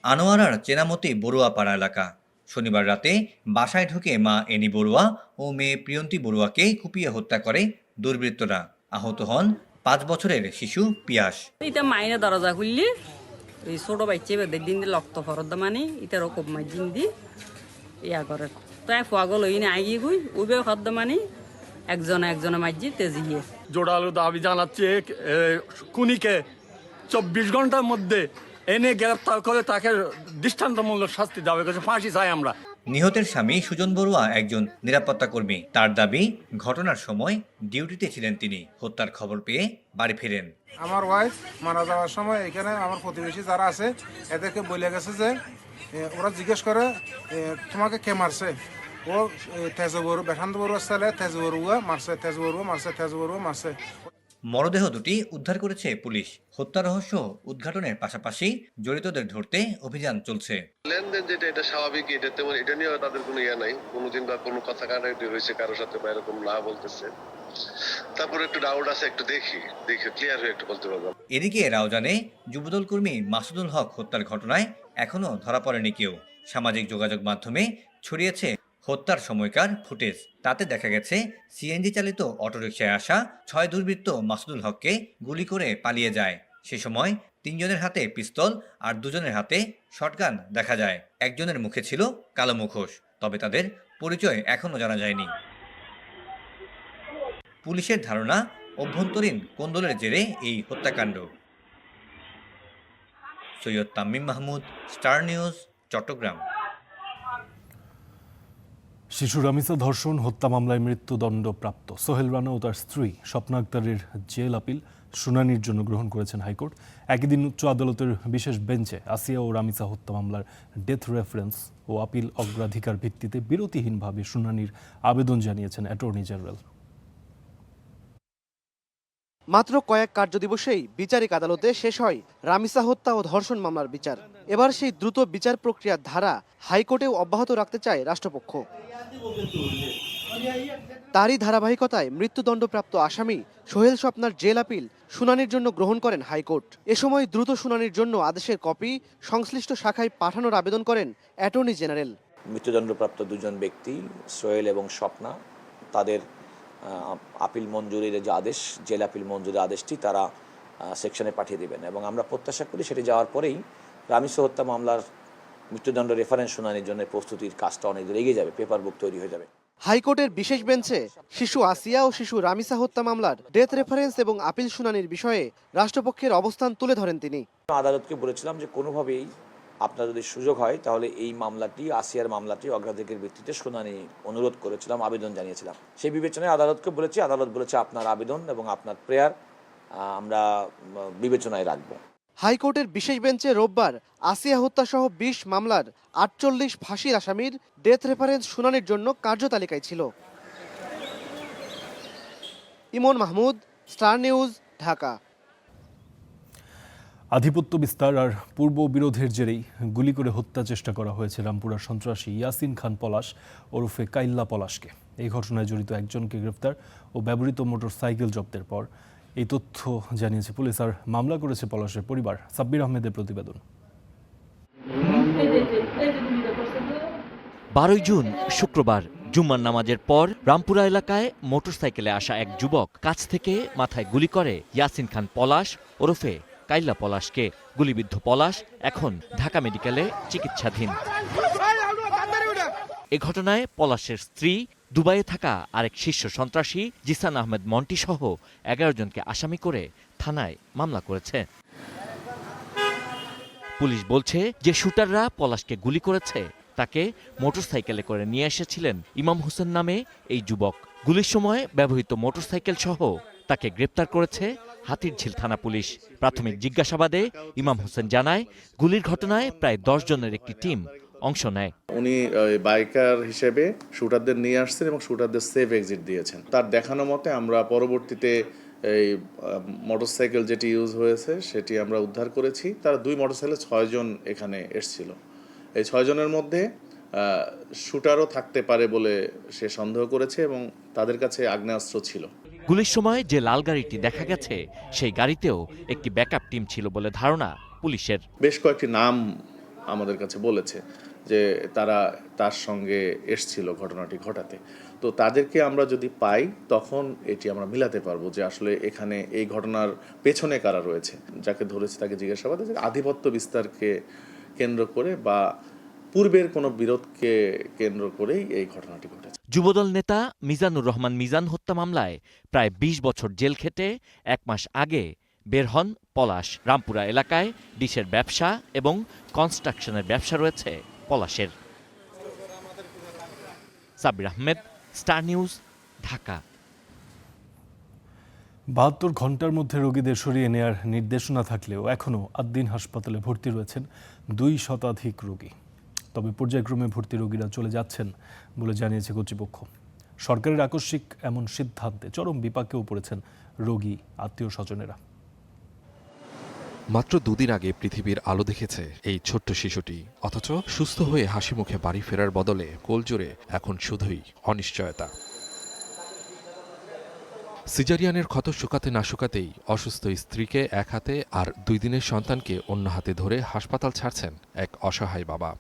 আনোয়ারার চেনামতি বড়ুয়াপাড়া এলাকা। শনিবার রাতে বাসায় ঢুকে মা এনি বড়ুয়া ও মেয়ে প্রিয়ন্তী বড়ুয়াকে কুপিয়ে হত্যা করে দুর্বৃত্তরা। আহত হন 5 বছরের শিশু পিয়াস। এটা মাইনে দরজা খুললি এই ছোট বাচ্চা বেদের দিন রক্ত ফরদ মানে ইটার খুব মাইজিন দি ইয়া করে তাই পাগল হইনি আগিয়ে গুই উবে খদ্দ মানে একজনে মাইজি তেজিয়ে জোরালো দাবি জানাচ্ছে খুনিকে 24 ঘন্টার মধ্যে এনে গ্রেফতার করে তাকে দৃষ্টান্তমূলক শাস্তি দেওয়া হয়েছে, ফাঁসি চাই আমরা। নিহতের স্বামী সুজন বড়ুয়া একজন নিরাপত্তা কর্মী। তার দাবি, ঘটনার সময় ডিউটিতে ছিলেন তিনি। হত্যার খবর পেয়ে বাড়ি ফিরেন। আমার ওয়াইফ মারা যাওয়ার সময় এখানে আমার প্রতিবেশী যারা আছে এদেরকে বলে গেছে যে ওরা জিজ্ঞেস করে তোমাকে কে মারছে, ও তেজবড়ু বেশান্ত বড়ুয়ার ছেলে তেজবড়ুয়া মারছে। মরদেহ দুটি উদ্ধার করেছে পুলিশ। হত্যা রহস্য উদ্ঘাটনের পাশাপাশি জড়িতদের ধরতে অভিযান চলছে। লেনদেন যেটা এটা স্বাভাবিক, এটা তেমন এটা নিয়ে তাদের কোনো ইয়া নাই, কোনোদিন বা কোনো কথা কাটাকাটি হয়েছে কারোর সাথে বা এরকম না বলতেছে। তারপরে একটু ডাউট আছে, একটু দেখি ক্লিয়ার হয়ে একটু বলতে পারবো। এদিকে রাউজানে যুবদল কর্মী মাসুদুল হক হত্যার ঘটনায় এখনো ধরা পড়েনি কেউ। সামাজিক যোগাযোগ মাধ্যমে ছড়িয়েছে হত্যার সময়কার ফুটেজ। তাতে দেখা গেছে সিএনজি চালিত অটোরিকশায় আসা 6 দুর্বৃত্ত মাসুদুল হককে গুলি করে পালিয়ে যায়। সে সময় 3 জনের হাতে পিস্তল আর 2 জনের হাতে শটগান দেখা যায়। একজনের মুখে ছিল কালো মুখোশ, তবে তাদের পরিচয় এখনো জানা যায়নি। পুলিশের ধারণা, অভ্যন্তরীণ কোন্দলের জেরে এই হত্যাকাণ্ড। Syed Tamim Mahmud, star news, Chattogram. শিশু রামিসা ধর্ষণ হত্যা মামলায় মৃত্যুদণ্ডপ্রাপ্ত সোহেল রানা ও তার স্ত্রী স্বপ্না আক্তারের জেল আপিল শুনানির জন্য গ্রহণ করেছেন হাইকোর্ট। একই দিন উচ্চ আদালতের বিশেষ বেঞ্চে আসিয়া ও রামিসা হত্যা মামলার ডেথ রেফারেন্স ও আপিল অগ্রাধিকার ভিত্তিতে বিরতিহীনভাবে শুনানির আবেদন জানিয়েছেন অ্যাটর্নি জেনারেল। মাত্র কয়েক কার্যদিবসেই বিচারিক আদালতে শেষ হয় রামিসা হত্যা ও ধর্ষণ মামলার বিচার। এবার সেই দ্রুত বিচার প্রক্রিয়ার ধারা হাইকোর্টেও অব্যাহত রাখতে চায় রাষ্ট্রপক্ষ। তারই ধারাবাহিকতায় মৃত্যুদণ্ডপ্রাপ্ত আসামি সোহেল স্বপ্নার জেল আপিল শুনানির জন্য গ্রহণ করেন হাইকোর্ট। এ সময় দ্রুত শুনানির জন্য আদেশের কপি সংশ্লিষ্ট শাখায় পাঠানোর আবেদন করেন অ্যাটর্নি জেনারেল। মৃত্যুদণ্ডপ্রাপ্ত 2 জন ব্যক্তি সোহেল এবং স্বপ্না, তাদের আপিল মঞ্জুরির যে আদেশ, জেল আপিল মঞ্জুরির আদেশটি তারা সেকশনে পাঠিয়ে দেবেন এবং আমরা প্রত্যাশা করি সেটি যাওয়ার পরেই রামিসা হত্যা মামলার মৃত্যুদণ্ড রেফারেন্স শুনানির জন্য প্রস্তুতির কাজটা অনেক দূর এগিয়ে যাবে, পেপার বুক তৈরি হয়ে যাবে। হাইকোর্টের বিশেষ বেঞ্চে শিশু আসিয়া ও শিশু রামিসা হত্যা মামলার ডেথ রেফারেন্স এবং আপিল শুনানির বিষয়ে রাষ্ট্রপক্ষের অবস্থান তুলে ধরেন তিনি। আদালতকে বলেছিলাম যে কোনোভাবেই আপনার যদি সুযোগ হয় তাহলে এই মামলাটি, আসিয়ার মামলাটি অগ্রাধিকারের ভিত্তিতে শুনানি অনুরোধ করেছিলাম, আবেদন জানিয়েছিলাম। সেই বিবেচনায় আদালতকে বলেছি, আদালত বলেছে আপনার আবেদন এবং আপনার প্রেয়ার আমরা বিবেচনায় রাখব। হাইকোর্টের বিশেষ বেঞ্চে রোববার আসিয়া হত্যা সহ 20 মামলার 48 ফাঁসির আসামির ডেথ রেফারেন্স শুনানির জন্য কার্যতালিকায় ছিল। ইমন মাহমুদ, স্টার নিউজ, ঢাকা। আধিপত্য বিস্তার আর পূর্ব বিরোধের জেরেই গুলি করে হত্যা চেষ্টা করা হয়েছে রামপুরার সন্ত্রাসী ইয়াসিন খান পলাশ ওরফে কাইল্লা পলাশকে। এই ঘটনায় জড়িত একজনকে গ্রেফতার ও ব্যবহৃত মোটরসাইকেল জব্দের পর এই তথ্য জানিয়েছে পুলিশ আর মামলা করেছে পলাশের পরিবার। সাব্বির আহমেদের প্রতিবেদন। 12 জুন শুক্রবার জুম্মার নামাজের পর রামপুরা এলাকায় মোটরসাইকেলে আসা এক যুবক কাছ থেকে মাথায় গুলি করে ইয়াসিন খান পলাশ ওরফে কাইল্লা পলাশকে। গুলিবিদ্ধ পলাশ এখন ঢাকা মেডিকেলে চিকিৎসাধীন। এ ঘটনায় পলাশের স্ত্রী, দুবাইয়ে থাকা আরেক শীর্ষ সন্ত্রাসী জিসান আহমেদ মন্টি সহ 11 জনকে আসামি করে থানায় মামলা করেছে। পুলিশ বলছে যে শুটাররা পলাশকে গুলি করেছে তাকে মোটরসাইকেলে করে নিয়ে এসেছিলেন ইমাম হোসেন নামে এই যুবক। গুলির সময় ব্যবহৃত মোটরসাইকেল সহ তাকে গ্রেপ্তার করেছে হাতিরঝিল থানা পুলিশ। প্রাথমিক জিজ্ঞাসাবাদে ইমাম হোসেন জানায়, গুলির ঘটনায় প্রায় 10 জনের একটি টিম অংশ নেয়। উনি বাইকার হিসেবে শুটারদের নিয়ে আসছেন এবং শুটারদের সেফ এক্সিট দিয়েছেন। তার দেখানো মতে আমরা পরবর্তীতে এই মোটরসাইকেল যেটি ইউজ হয়েছে সেটি আমরা উদ্ধার করেছি। তারা 2 মোটরসাইকেলে 6 জন এখানে এসেছিল। এই 6 জনের মধ্যে শুটারও থাকতে পারে বলে সে সন্দেহ করেছে এবং তাদের কাছে আগ্নেয়াস্ত্র ছিল। গুলির সময় যে লাল গাড়িটি দেখা গেছে সেই গাড়িতেও একটি ব্যাকআপ টিম ছিল বলে ধারণা পুলিশের। বেশ কয়েকটি নাম আমাদের কাছে বলেছে যে তারা তার সঙ্গে এসছিল ঘটনাটি ঘটাতে। তো তাদেরকে আমরা যদি পাই তখন এটি আমরা মিলাতে পারবো যে আসলে এখানে এই ঘটনার পেছনে কারা রয়েছে। যাকে ধরেছে তাকে জিজ্ঞাসাবাদে যে আধিপত্য বিস্তারকে কেন্দ্র করে বা পূর্বের কোনো বিরোধকে কেন্দ্র করেই এই ঘটনাটি ঘটেছে। যুবদল নেতা মিজানুর রহমান মিজান হত্যা মামলায় প্রায় 20 বছর জেল খেটে 1 মাস আগে বের হন পলাশ। রামপুরা এলাকায় ডিশের ব্যবসা এবং কনস্ট্রাকশনের ব্যবসা রয়েছে পলাশের। Sabbir Ahmed, star news, Dhaka. 72 ঘন্টার মধ্যে রোগীদের সরিয়ে নেয়ার নির্দেশনা থাকলেও এখনও আদ্দিন হাসপাতালে ভর্তি রয়েছেন 2 শতাধিক রোগী। তবে পর্যায়ক্রমে ভর্তি রোগীরা চলে যাচ্ছেন বলে জানিয়েছে কর্তৃপক্ষ। সরকারের আকস্মিক এমন সিদ্ধান্তে চরম বিপাকেও পড়েছেন রোগী, আত্মীয় স্বজনেরা। মাত্র 2 দিন আগে পৃথিবীর আলো দেখেছে এই ছোট্ট শিশুটি, অথচ সুস্থ হয়ে হাসি মুখে বাড়ি ফেরার বদলে কোলজোড়ে এখন শুধুই অনিশ্চয়তা। সিজারিয়ানের ক্ষত শুকাতে না শুকাতেই অসুস্থ স্ত্রীকে এক হাতে আর 2 দিনের সন্তানকে অন্য হাতে ধরে হাসপাতাল ছাড়ছেন এক অসহায় বাবা।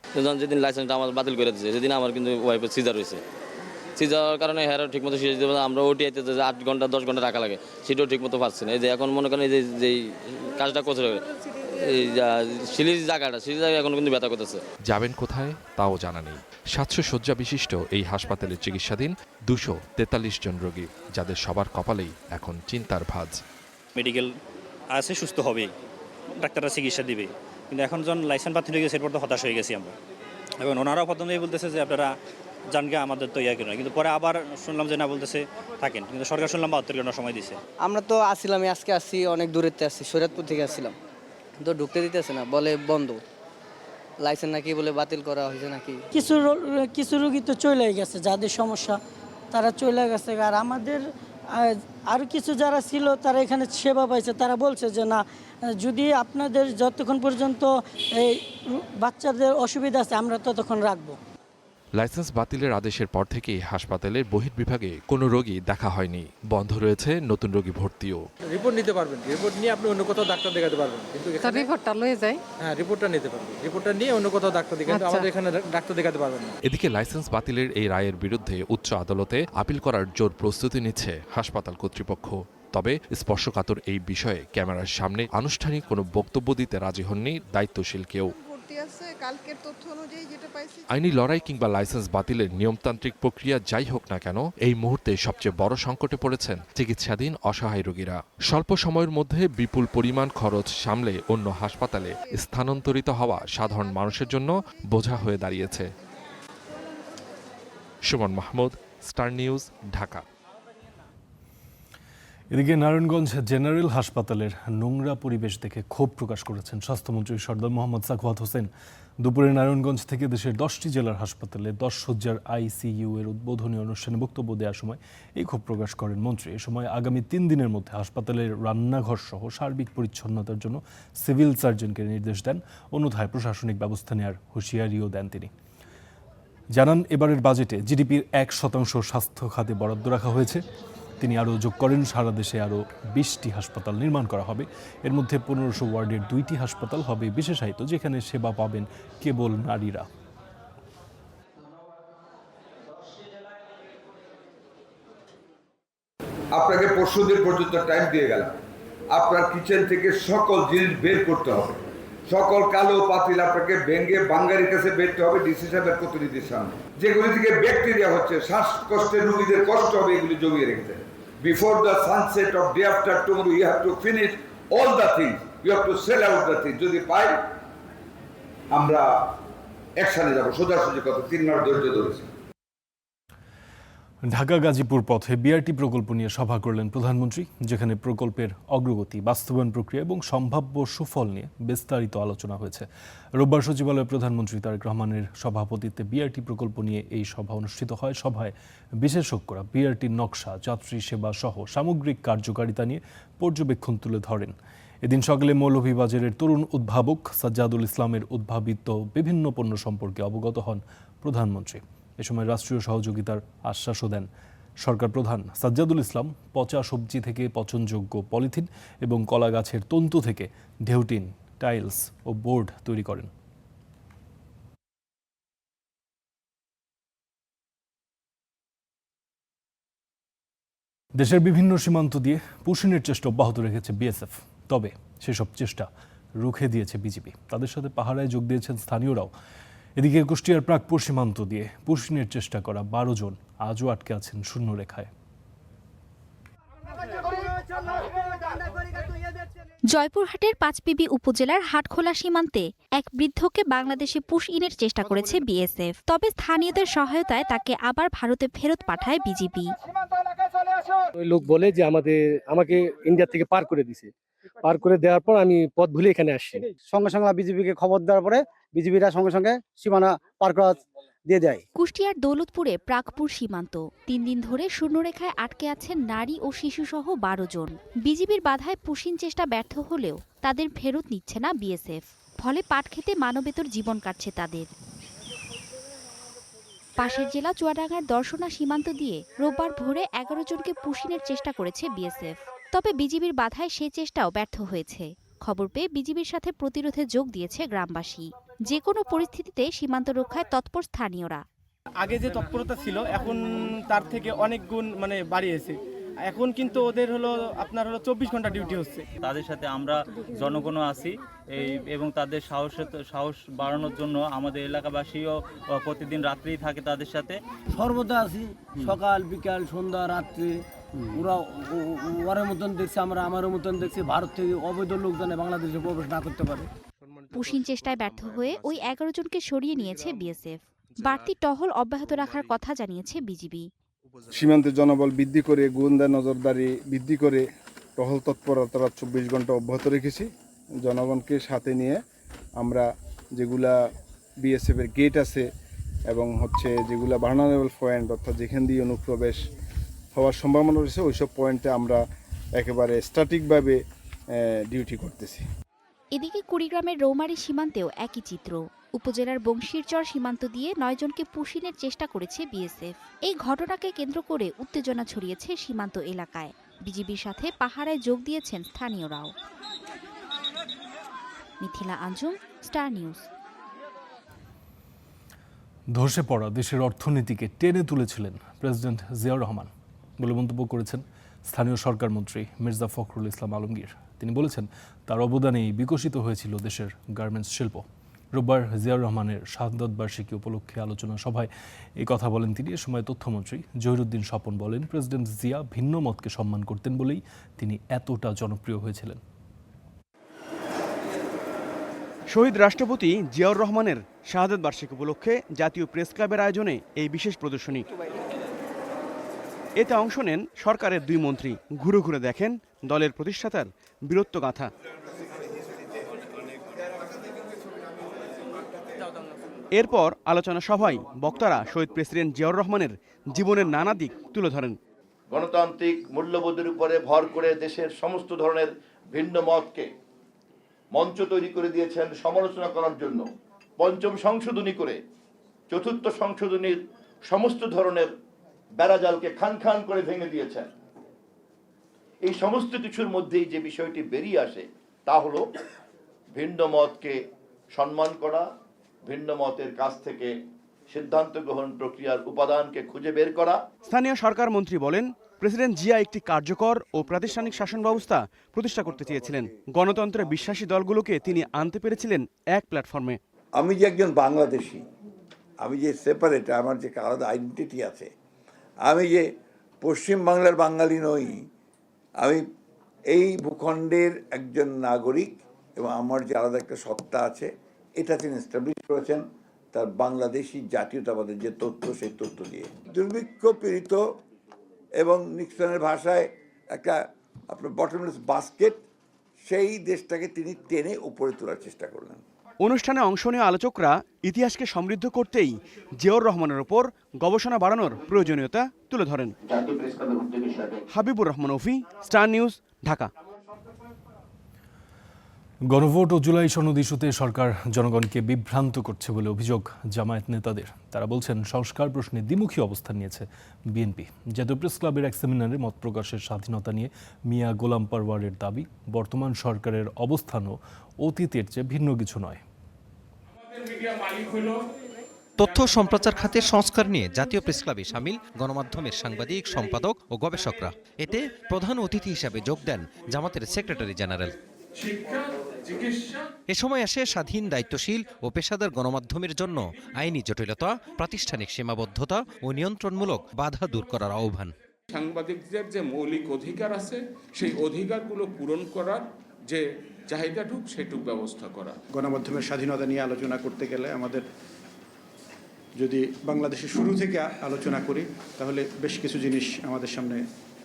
যেদিন লাইসেন্সটা আমার বাতিল করে দিয়েছে সেদিন আমার কিন্তু ওয়াইফের সিজার হয়েছে। সিজার কারণে হেয়ারও ঠিকমতো সিজার দিতে আমরা ওটি আইতে 8 ঘন্টা 10 ঘন্টা রাখা লাগে, সেটাও ঠিকমতো পারছি না। এই যে এখন মনে করেন এই যে কাজটা করছে এই সিলির জায়গাটা এখন কিন্তু ব্যথা করতেছে। যাবেন কোথায় তাও জানা নেই। 700 শয্যা বিশিষ্ট এই হাসপাতালে চিকিৎসাধীন 243 জন রোগী, যাদের সবার কপালেই এখন চিন্তার ভাঁজ। মেডিকেল আছে, সুস্থ হবে, ডাক্তাররা চিকিৎসা দিবে, কিন্তু এখন যখন লাইসেন্স বাতিল হয়ে গেছে এরপর তো হতাশ হয়ে গেছি আমরা। এখন ওনারাও প্রথমেই বলতেছে যে আপনারা জানকে আমাদের তো ইয়া কেন, কিন্তু পরে আবার শুনলাম যে না, বলতেছে থাকেন, কিন্তু সরকার শুনলাম 72 ঘন্টা সময় দিছে। আমরা তো আসছিলাম, আজকে আসছি, অনেক দূরেতে আসছি, শরীয়তপুর থেকে আসছিলাম, তো ঢুকতে দিতেছে না, বলে বন্ধ লাইসেন্স নাকি বলে বাতিল করা হয়েছে নাকি। কিছু রোগী তো চলে গেছে, যাদের সমস্যা তারা চলে গেছে, আর আমাদের আরও কিছু যারা ছিল তারা এখানে সেবা পাইছে, তারা বলছে যে না, যদি আপনাদের যতক্ষণ পর্যন্ত এই বাচ্চাদের অসুবিধা আছে আমরা ততক্ষণ রাখবো। লাইসেন্স বাতিলের আদেশের পর থেকেই হাসপাতালের বহির্বিভাগে কোনো রোগী দেখা হয়নি। বন্ধ রয়েছে নতুন রোগী ভর্তিও। রিপোর্ট নিতে পারবেন, রিপোর্ট নিয়ে আপনি অন্য কোথাও ডাক্তার দেখাতে পারবেন, কিন্তু রিপোর্টটা লয়ে যায়। হ্যাঁ, রিপোর্টটা নিতে পারবেন, রিপোর্টটা নিয়ে অন্য কোথাও ডাক্তার দেখাতে, আমাদের এখানে ডাক্তার দেখাতে পারবেন না। এদিকে লাইসেন্স বাতিলের এই রায়ের বিরুদ্ধে উচ্চ আদালতে আপিল করার জোর প্রস্তুতি নিচ্ছে হাসপাতাল কর্তৃপক্ষ। তবে স্পর্শকাতর এই বিষয়ে ক্যামেরার সামনে আনুষ্ঠানিক কোনো বক্তব্য দিতে রাজি হননি দায়িত্বশীল কেউ। আইনি লড়াই কিংবা লাইসেন্স বাতিলের নিয়মতান্ত্রিক প্রক্রিয়া যাই হোক না কেন, এই মুহূর্তে সবচেয়ে বড় সংকটে পড়েছেন চিকিৎসাধীন অসহায় রোগীরা। স্বল্প সময়ের মধ্যে বিপুল পরিমাণ খরচ সামলে অন্য হাসপাতালে স্থানান্তরিত হওয়া সাধারণ মানুষের জন্য বোঝা হয়ে দাঁড়িয়েছে। Suman Mahmud, star news, Dhaka. এদিকে নারায়ণগঞ্জ জেনারেল হাসপাতালের নোংরা পরিবেশ দেখে ক্ষোভ প্রকাশ করেছেন স্বাস্থ্যমন্ত্রী সরদার মোহাম্মদ সাখাওয়াত হোসেন। দুপুরে নারায়ণগঞ্জ থেকে দেশের 10টি জেলার হাসপাতালে 10 শয্যার আইসিইউ এর উদ্বোধনী অনুষ্ঠানে বক্তব্য দেওয়ার সময় এই ক্ষোভ প্রকাশ করেন মন্ত্রী। এ সময় আগামী 3 দিনের মধ্যে হাসপাতালের রান্নাঘর সহ সার্বিক পরিচ্ছন্নতার জন্য সিভিল সার্জনকে নির্দেশ দেন, অন্যথায় প্রশাসনিক ব্যবস্থা নেওয়ার হুঁশিয়ারিও দেন তিনি। জানান, এবারের বাজেটে জিডিপির 1% স্বাস্থ্য খাতে বরাদ্দ রাখা হয়েছে। তিনি আরও যোগ করেন, সারা দেশে আরও 20টি হাসপাতাল নির্মাণ করা হবে। এর মধ্যে 1500 ওয়ার্ডের 2টি হাসপাতাল হবে বিশেষায়িত, যেখানে সেবা পাবেন কেবল নারীরা। আপনাকে 25 দিন পর্যন্ত টাইম দিয়ে গেলাম, আপনার কিচেন থেকে সকল জিনিস বের করতে হবে, সকল কালো পাতিল আপনাকে ভেঙে বাঙ্গারির কাছে বেরতে হবে, ডিসি সাহেবের প্রতিনিধির সামনে। যেগুলি থেকে ব্যাকটেরিয়া হচ্ছে, শ্বাসকষ্টের রোগীদের কষ্ট হবে, এগুলি জমিয়ে রেখেছে। Before the sunset of day after tomorrow, you have to finish all the things. You have to sell out the things. যদি পাই আমরা অ্যাকশনে যাবো, সোজাসুজি কথা, 3 মাস ধৈর্য ধরেছি। ঢাকা গাজীপুর পথে বিআরটি প্রকল্প নিয়ে সভা করলেন প্রধানমন্ত্রী, যেখানে প্রকল্পের অগ্রগতি, বাস্তবায়ন প্রক্রিয়া এবং সম্ভাব্য সুফল নিয়ে বিস্তারিত আলোচনা হয়েছে। রোববার সচিবালয়ে প্রধানমন্ত্রী তারেক রহমানের সভাপতিত্বে বিআরটি প্রকল্প নিয়ে এই সভা অনুষ্ঠিত হয়। সভায় বিশেষজ্ঞরা বিআরটির নকশা, যাত্রী সেবা সহ সামগ্রিক কার্যকারিতা নিয়ে পর্যবেক্ষণ তুলে ধরেন। এদিন সকালে মৌলভীবাজারের তরুণ উদ্ভাবক সাজ্জাদুল ইসলামের উদ্ভাবিত বিভিন্ন পণ্য সম্পর্কে অবগত হন প্রধানমন্ত্রী। এ সময় রাষ্ট্রীয় সহযোগিতার আশ্বাসও দেন সরকার প্রধান। সাজ্জাদুল ইসলাম পচা সবজি থেকে পচনযোগ্য পলিথিন এবং কলা গাছের তন্তু থেকে ঢেউটিন, টাইলস ও বোর্ড তৈরি করেন। দেশের বিভিন্ন সীমান্ত দিয়ে পুশিনের চেষ্টা অব্যাহত রেখেছে বিএসএফ। তবে সেসব চেষ্টা রুখে দিয়েছে বিজিবি। তাদের সাথে পাহারায় যোগ দিয়েছেন স্থানীয়রাও। এদিকে কুষ্টিয়ার প্রাকপুর সীমান্ত দিয়ে পুশিনের চেষ্টা করা 12 জন আজও আটকে আছেন শূন্যরেখায়। জয়পুরহাটের পাঁচবিবি উপজেলার হাটখোলা সীমান্তে এক বৃদ্ধকে বাংলাদেশে পুশ ইনের চেষ্টা করেছে বিএসএফ। তবে স্থানীয়দের সহায়তায় তাকে আবার ভারতে ফেরত পাঠায় বিজিবি। ওই লোক বলে যে আমাকে ইন্ডিয়া থেকে পার করে দিছে। পার করে দেওয়ার পর আমি পথ ভুলে এখানে আসছি। সঙ্গে সঙ্গে বিজিবিকে খবর দেওয়ার পরে বিজিবিরা সঙ্গে সঙ্গে সীমানা পার করা দিয়ে দেয়। কুষ্টিয়ার দৌলতপুরে প্রাকপুর সীমান্ত 3 দিন ধরে শূন্যরেখায় আটকে আছেন নারী ও শিশুসহ 12 জন। বিজিবির বাধায় পুশিন চেষ্টা ব্যর্থ হলেও তাদের ফেরত নিচ্ছে না বিএসএফ। ফলে পাট খেতে মানবেতর জীবন কাটছে তাদের। পাশের জেলা চুয়াডাঙ্গার দর্শনা সীমান্ত দিয়ে রোববার ভোরে 11 জনকে পুশিনের চেষ্টা করেছে বিএসএফ। তবে বিজিবির বাধায় সেই চেষ্টাও ব্যর্থ হয়েছে। খবর পেয়ে বিজিবির সাথে প্রতিরোধে যোগ দিয়েছে গ্রামবাসী। যে কোনো পরিস্থিতিতে সীমান্ত রক্ষায় তৎপর স্থানীয়রা। আগে যে তৎপরতা ছিল এখন তার থেকে অনেক গুণ বাড়িয়েছে। এখন কিন্তু ওদের আপনার 24 ঘন্টা ডিউটি হচ্ছে। তাদের সাথে আমরা জনগণও আছি এবং তাদের সাহস বাড়ানোর জন্য আমাদের এলাকাবাসীও প্রতিদিন রাত্রেই থাকে তাদের সাথে। সর্বদা আছি, সকাল বিকাল সন্ধ্যা রাত্রি। ওরা মতন দেখছে, আমরা আমারও মতন দেখছি। ভারত থেকে অবৈধ লোক যেন বাংলাদেশে প্রবেশ না করতে পারে। পুশিন চেষ্টায় ব্যর্থ হয়ে ওই 11 জনকে সরিয়ে নিয়েছে বিএসএফ। বাড়তি টহল অব্যাহত রাখার কথা জানিয়েছে বিজিবি। সীমান্তের জনবল বৃদ্ধি করে, গোয়েন্দা নজরদারি বৃদ্ধি করে টহল তৎপরতা 24 ঘন্টা অব্যাহত রেখেছি। জনগণকে সাথে নিয়ে আমরা যেগুলা বিএসএফ এর গেট আছে এবং যেগুলা ভার্নারেবল পয়েন্ট, অর্থাৎ যেখান দিয়ে অনুপ্রবেশ হওয়ার সম্ভাবনা রয়েছে, ওইসব পয়েন্টে আমরা একেবারে স্ট্যাটিকভাবে ডিউটি করতেছি। এদিকে কুড়িগ্রামের রৌমারী সীমান্তেও একই চিত্র। উপজেলার বংশীরচর সীমান্ত দিয়ে 9 জনকে পুশিনের চেষ্টা করেছে বিএসএফ। এই ঘটনাকে কেন্দ্র করে উত্তেজনা ছড়িয়েছে সীমান্ত এলাকায়। বিজিবির সাথে পাহারায় যোগ দিয়েছেন স্থানীয়রাও। Mithila Anjum, Star News. ধসে পড়া দেশের অর্থনীতিকে টেনে তুলেছিলেন প্রেসিডেন্ট জিয়াউর রহমান বলে মন্তব্য করেছেন স্থানীয় সরকার মন্ত্রী মির্জা ফখরুল ইসলাম আলমগীর। তিনি বলেছেন, তার অবদানেই বিকশিত হয়েছিল দেশের গার্মেন্টস শিল্প। রোববার জিয়াউর রহমানের শাহাদত বার্ষিকী উপলক্ষে আলোচনা সভায় এই কথা বলেন তিনি। এ সময় তথ্যমন্ত্রী জহিরুদ্দিন স্বপন বলেন, প্রেসিডেন্ট জিয়া ভিন্ন মতকে সম্মান করতেন বলেই তিনি এতটা জনপ্রিয় হয়েছিলেন। শহীদ রাষ্ট্রপতি জিয়াউর রহমানের শাহাদত বার্ষিকী উপলক্ষে জাতীয় প্রেস ক্লাবের আয়োজনে এই বিশেষ প্রদর্শনী। এতে অংশ নেন সরকারের 2 মন্ত্রী। ঘুরে ঘুরে দেখেন দলের প্রতিষ্ঠাতার বীরত্বগাথা। এরপর আলোচনা সভায় বক্তারা শহীদ প্রেসিডেন্ট জিয়াউর রহমানের জীবনের নানা দিক তুলে ধরেন। গণতান্ত্রিক মূল্যবোধের উপরে ভর করে দেশের সমস্ত ধরনের ভিন্ন মতকে মঞ্চ তৈরি করে দিয়েছেন সমালোচনা করার জন্য। 5ম সংশোধনী করে 4র্থ সংশোধনীর সমস্ত ধরনের বেড়াজালকে খান খান করে ভেঙে দিয়েছেন। এই সমস্ত কিছুর মধ্যেই যে বিষয়টি বেরিয়ে আসে তা হলো ভিন্ন মতকে সম্মান করা, ভিন্ন মতের কাছ থেকে সিদ্ধান্ত গ্রহণ প্রক্রিয়ার উপাদানকে খুঁজে বের করা। স্থানীয় সরকার মন্ত্রী বলেন, প্রেসিডেন্ট জিয়া একটি কার্যকর ও প্রাতিষ্ঠানিক শাসন ব্যবস্থা প্রতিষ্ঠা করতে চেয়েছিলেন। গণতন্ত্রে বিশ্বাসী দলগুলোকে তিনি আনতে পেরেছিলেন এক প্ল্যাটফর্মে। আমি যে একজন বাংলাদেশি, আমি যে সেপারেট, আমার যে আলাদা আইডেন্টিটি আছে, আমি যে পশ্চিম বাংলার বাঙালি নই, আমি এই ভূখণ্ডের একজন নাগরিক এবং আমার যে আলাদা একটা সত্তা আছে, এটা তিনি এস্টাবলিশ করেছেন। তার বাংলাদেশি জাতীয়তাবাদের যে তথ্য, সেই তথ্য দিয়ে দুর্ভিক্ষ পীড়িত এবং নিক্সনের ভাষায় একটা আপনার বটমলেস বাস্কেট, সেই দেশটাকে তিনি টেনে উপরে তোলার চেষ্টা করলেন। অনুষ্ঠানে অংশ নেওয়া আলোচকরা ইতিহাসকে সমৃদ্ধ করতেই জিয়াউর রহমানের ওপর গবেষণা বাড়ানোর প্রয়োজনীয়তা তুলে ধরেন। Habibur Rahman Ofi, Star news, Dhaka. গণভোট ও জুলাই সনদ ইস্যুতে সরকার জনগণকে বিভ্রান্ত করছে বলে অভিযোগ জামায়াত নেতাদের। তারা বলছেন সংস্কার প্রশ্নে দ্বিমুখী অবস্থান নিয়েছে বিএনপি। জাতীয় প্রেস ক্লাবের এক সেমিনারে মত প্রকাশের স্বাধীনতা নিয়ে মিয়া গোলাম পারওয়ারের দাবি, বর্তমান সরকারের অবস্থানও অতীতের চেয়ে ভিন্ন কিছু নয়। তথ্য সম্প্রচার খাতে সংস্কার নিয়ে জাতীয় প্রেস ক্লাবে শামিল গণমাধ্যমের সাংবাদিক, সম্পাদক ও গবেষকরা। এতে প্রধান অতিথি হিসাবে যোগ দেন জামাতের সেক্রেটারি জেনারেল। এ সময় আসে স্বাধীন, দায়িত্বশীল ও পেশাদার গণমাধ্যমের জন্য আইনি জটিলতা, প্রাতিষ্ঠানিক সীমাবদ্ধতা ও নিয়ন্ত্রণমূলক বাধা দূর করার আহ্বান। সাংবাদিকদের যে মৌলিক অধিকার আছে, সেই অধিকারগুলো পূরণ করার যে চাহিদাটুক, সেটুক ব্যবস্থা করা। গণমাধ্যমের স্বাধীনতা নিয়ে আলোচনা করতে গেলে আমাদের যদি বাংলাদেশের শুরু থেকে আলোচনা করি, তাহলে বেশ কিছু জিনিস আমাদের সামনে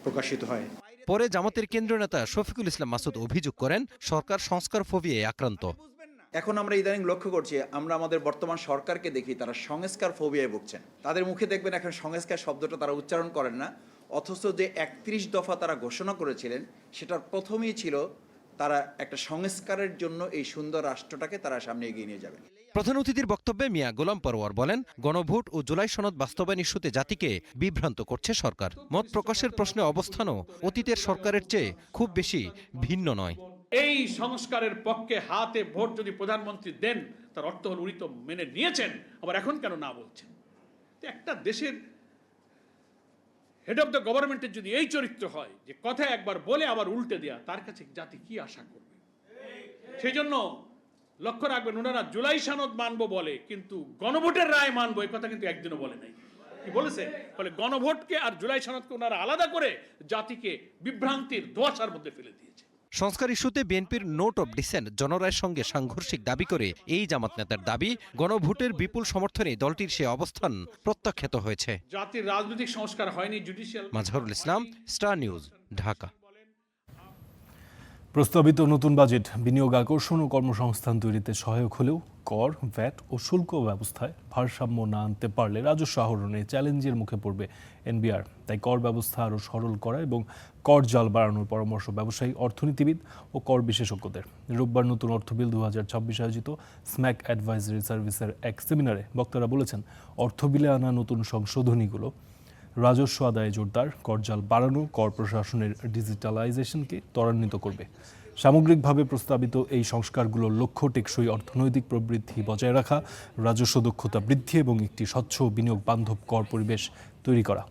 প্রকাশিত হয়। পরে জামাতের কেন্দ্রীয় নেতা শফিকুল ইসলাম মাসুদ অভিযোগ করেন, সরকার সংস্কার ফোবিয়ায় আক্রান্ত। এখন আমরা ইদানিং লক্ষ্য করছি, আমরা আমাদের বর্তমান সরকারকে দেখি তারা সংস্কার ফোবিয়ায় ভুগছেন। তাদের মুখে দেখবেন এখন সংস্কার শব্দটা তারা উচ্চারণ করেন না, অথচ যে 31 দফা তারা ঘোষণা করেছিলেন, সেটার প্রথমেই ছিল তারা একটা সংস্কারের জন্য এই সুন্দর রাষ্ট্রটাকে তারা সামনে এগিয়ে নিয়ে যাবেন। প্রধান অতিথির বক্তব্যে মিয়া গোলাম পরওয়ার বলেন, গণভোট ও জুলাই সনদ বাস্তবায়ন ইস্যুতে জাতিকে বিভ্রান্ত করছে সরকার। মত প্রকাশের প্রশ্নে অবস্থানও অতীতের সরকারের চেয়ে খুব বেশি ভিন্ন নয়। এই সংস্কারের পক্ষে হাতে ভোট যদি প্রধানমন্ত্রী দেন, তার অর্থ হল উনি তো মেনে নিয়েছেন, আবার এখন কেন না বলছেন? একটা দেশের হেড অফ দ্য গভর্নমেন্টের যদি এই চরিত্র হয় যে কথা একবার বলে আবার উল্টে দেয়া, তার কাছে জাতি কি আশা করবে? সেই জন্য লক্ষ্য রাখবেন, ওনারা জুলাই সনদ মানবো বলে, কিন্তু গণভোটের রায় মানবো এই কথা কিন্তু একদিনও বলে নাই। কি বলেছে? বলে গণভোটকে আর জুলাই সনদকে ওনারা আলাদা করে জাতিকে বিভ্রান্তির ধোঁয়াশার মধ্যে ফেলে দিয়েছে। সংস্কার ইস্যুতে বিএনপির নোট অব ডিসেন্ট জনরায়ের সঙ্গে সাংঘর্ষিক দাবি করে এই জামাত নেতার দাবি, গণভোটের বিপুল সমর্থনে দলটির সে অবস্থান প্রত্যাখ্যাত হয়েছে। জাতির রাজনৈতিক সংস্কার হয়নি, judicial. Mazharul Islam, star news, Dhaka. প্রস্তাবিত নতুন বাজেট বিনিয়োগ আকর্ষণ ও কর্মসংস্থান তৈরিতে সহায়ক হলেও কর, ভ্যাট ও শুল্ক ব্যবস্থায় ভারসাম্য না আনতে পারলে রাজস্ব আহরণে চ্যালেঞ্জের মুখে পড়বে এনবিআর। তাই কর ব্যবস্থা আরও সরল করা এবং কর জাল বাড়ানোর পরামর্শ ব্যবসায়ী, অর্থনীতিবিদ ও কর বিশেষজ্ঞদের। রোববার নতুন অর্থবিল 2026 আয়োজিত স্ম্যাক অ্যাডভাইজারি সার্ভিসের এক সেমিনারে বক্তারা বলেছেন, অর্থবিলে আনা নতুন সংশোধনীগুলো রাজস্ব আদায়ে জোরদার, করজাল বাড়ানো, কর প্রশাসনের ডিজিটালাইজেশনকে ত্বরান্বিত করবে। সামগ্রিকভাবে প্রস্তাবিত এই সংস্কারগুলোর লক্ষ্য টেকসই অর্থনৈতিক প্রবৃদ্ধি বজায় রাখা, রাজস্ব দক্ষতা বৃদ্ধি এবং একটি স্বচ্ছ বিনিয়োগ বান্ধব কর পরিবেশ তৈরি করা।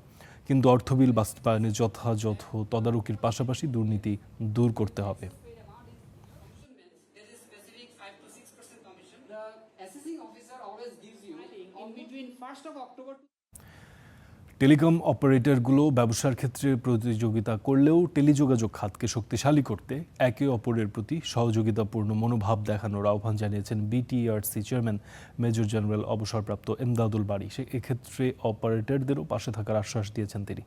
কিন্তু অর্থবিল বাস্তবায়নে যথাযথ তদারকির পাশাপাশি দুর্নীতি দূর করতে হবে। টেলিকম অপারেটরগুলো ব্যবসার ক্ষেত্রে প্রতিযোগিতা করলেও টেলিযোগাযোগ খাতকে শক্তিশালী করতে একে অপরের প্রতি সহযোগিতাপূর্ণ মনোভাব দেখানোর আহ্বান জানিয়েছেন বিটিআরসি চেয়ারম্যান মেজর জেনারেল অবসরপ্রাপ্ত এমদাদুল বারী। এক্ষেত্রে অপারেটরদেরও পাশে থাকার আশ্বাস দিয়েছেন তিনি।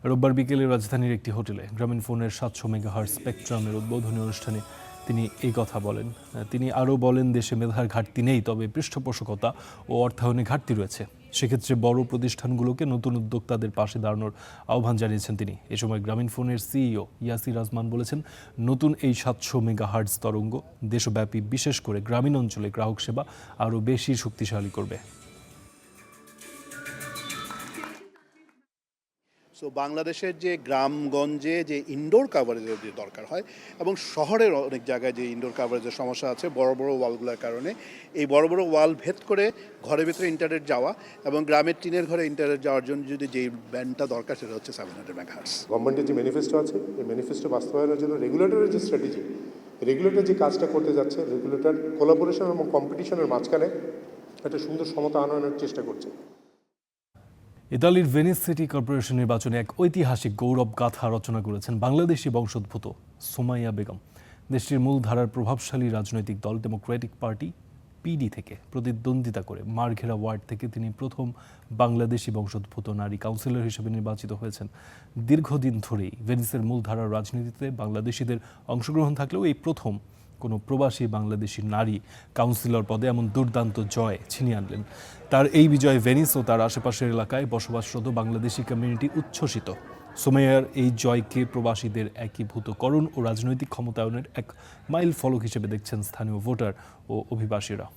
রোববার বিকেলে রাজধানীর একটি হোটেলে গ্রামীণফোনের 700 মেগাহার্টজ স্পেকট্রামের উদ্বোধনী অনুষ্ঠানে তিনি এই কথা বলেন। তিনি আরও বলেন, দেশে মেধার ঘাটতি নেই, তবে পৃষ্ঠপোষকতা ও অর্থায়নে ঘাটতি রয়েছে। সেক্ষেত্রে বড় প্রতিষ্ঠানগুলোকে নতুন উদ্যোক্তাদের পাশে দাঁড়ানোর আহ্বান জানিয়েছেন তিনি। এ সময় গ্রামীণফোনের সিইও ইয়াসির আজমান বলেছেন, নতুন এই 700 মেগাহার্টজ তরঙ্গ দেশব্যাপী বিশেষ করে গ্রামীণ অঞ্চলে গ্রাহক সেবা আরও বেশি শক্তিশালী করবে। সো বাংলাদেশের যে গ্রামগঞ্জে যে ইনডোর কাভারেজের যে দরকার হয় এবং শহরের অনেক জায়গায় যে ইনডোর কাভারেজের সমস্যা আছে বড় বড় ওয়ালগুলোর কারণে, এই বড় বড় ওয়াল ভেদ করে ঘরের ভিতরে ইন্টারনেট যাওয়া এবং গ্রামের টিনের ঘরে ইন্টারনেট যাওয়ার জন্য যদি যেই ব্যান্ডটা দরকার সেটা হচ্ছে 700 মেগাহার্টজ। গভর্নমেন্টের যে ম্যানিফেস্টো আছে, এই ম্যানিফেস্টো বাস্তবায়নের জন্য রেগুলেটরের যে স্ট্র্যাটেজি, রেগুলেটর যে কাজটা করতে যাচ্ছে, রেগুলেটর কোলাবোরেশন এবং কম্পিটিশনের মাঝখানে একটা সুন্দর সমতা আনয়নের চেষ্টা করছে। ইতালির ভেনিস সিটি কর্পোরেশন নির্বাচনে এক ঐতিহাসিক গৌরব গাথা রচনা করেছেন বাংলাদেশি বংশোদ্ভূত সুমাইয়া বেগম। দেশটির মূলধারার প্রভাবশালী রাজনৈতিক দল ডেমোক্রেটিক পার্টি পিডি থেকে প্রতিদ্বন্দ্বিতা করে মারঘেরা ওয়ার্ড থেকে তিনি প্রথম বাংলাদেশি বংশোদ্ভূত নারী কাউন্সিলর হিসেবে নির্বাচিত হয়েছেন। দীর্ঘদিন ধরেই ভেনিসের মূলধারার রাজনীতিতে বাংলাদেশিদের অংশগ্রহণ থাকলেও এই প্রথম কোনো প্রবাসী বাংলাদেশি নারী কাউন্সিলর পদে এমন দুর্দান্ত জয় ছিনিয়ে আনলেন। তার এই বিজয়ে ভেনিস ও তার আশেপাশের এলাকায় বসবাসরত বাংলাদেশি কমিউনিটি উচ্ছ্বসিত। সুমাইয়ার এই জয়কে প্রবাসীদের একীভূতকরণ ও রাজনৈতিক ক্ষমতায়নের এক মাইল ফলক হিসেবে দেখছেন স্থানীয় ভোটার ও অভিবাসীরা।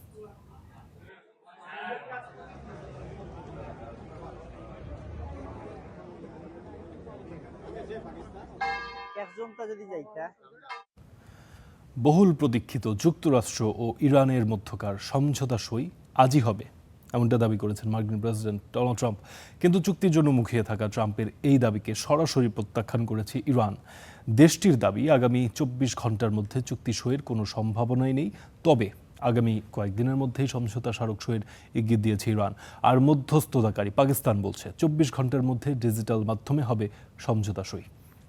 বহুল প্রতীক্ষিত যুক্তরাষ্ট্র ও ইরানের মধ্যকার সমঝোতা সই আজই হবে, এমনটা দাবি করেছেন মার্কিন প্রেসিডেন্ট ডোনাল্ড ট্রাম্প। কিন্তু চুক্তির জন্য মুখিয়ে থাকা ট্রাম্পের এই দাবিকে সরাসরি প্রত্যাখ্যান করেছে ইরান। দেশটির দাবি, আগামী 24 ঘন্টার মধ্যে চুক্তি সইয়ের কোনো সম্ভাবনাই নেই, তবে আগামী কয়েকদিনের মধ্যেই সমঝোতা স্মারক সইয়ের ইঙ্গিত দিয়েছে ইরান। আর মধ্যস্থতাকারী পাকিস্তান বলছে 24 ঘন্টার মধ্যে ডিজিটাল মাধ্যমে হবে সমঝোতা সই।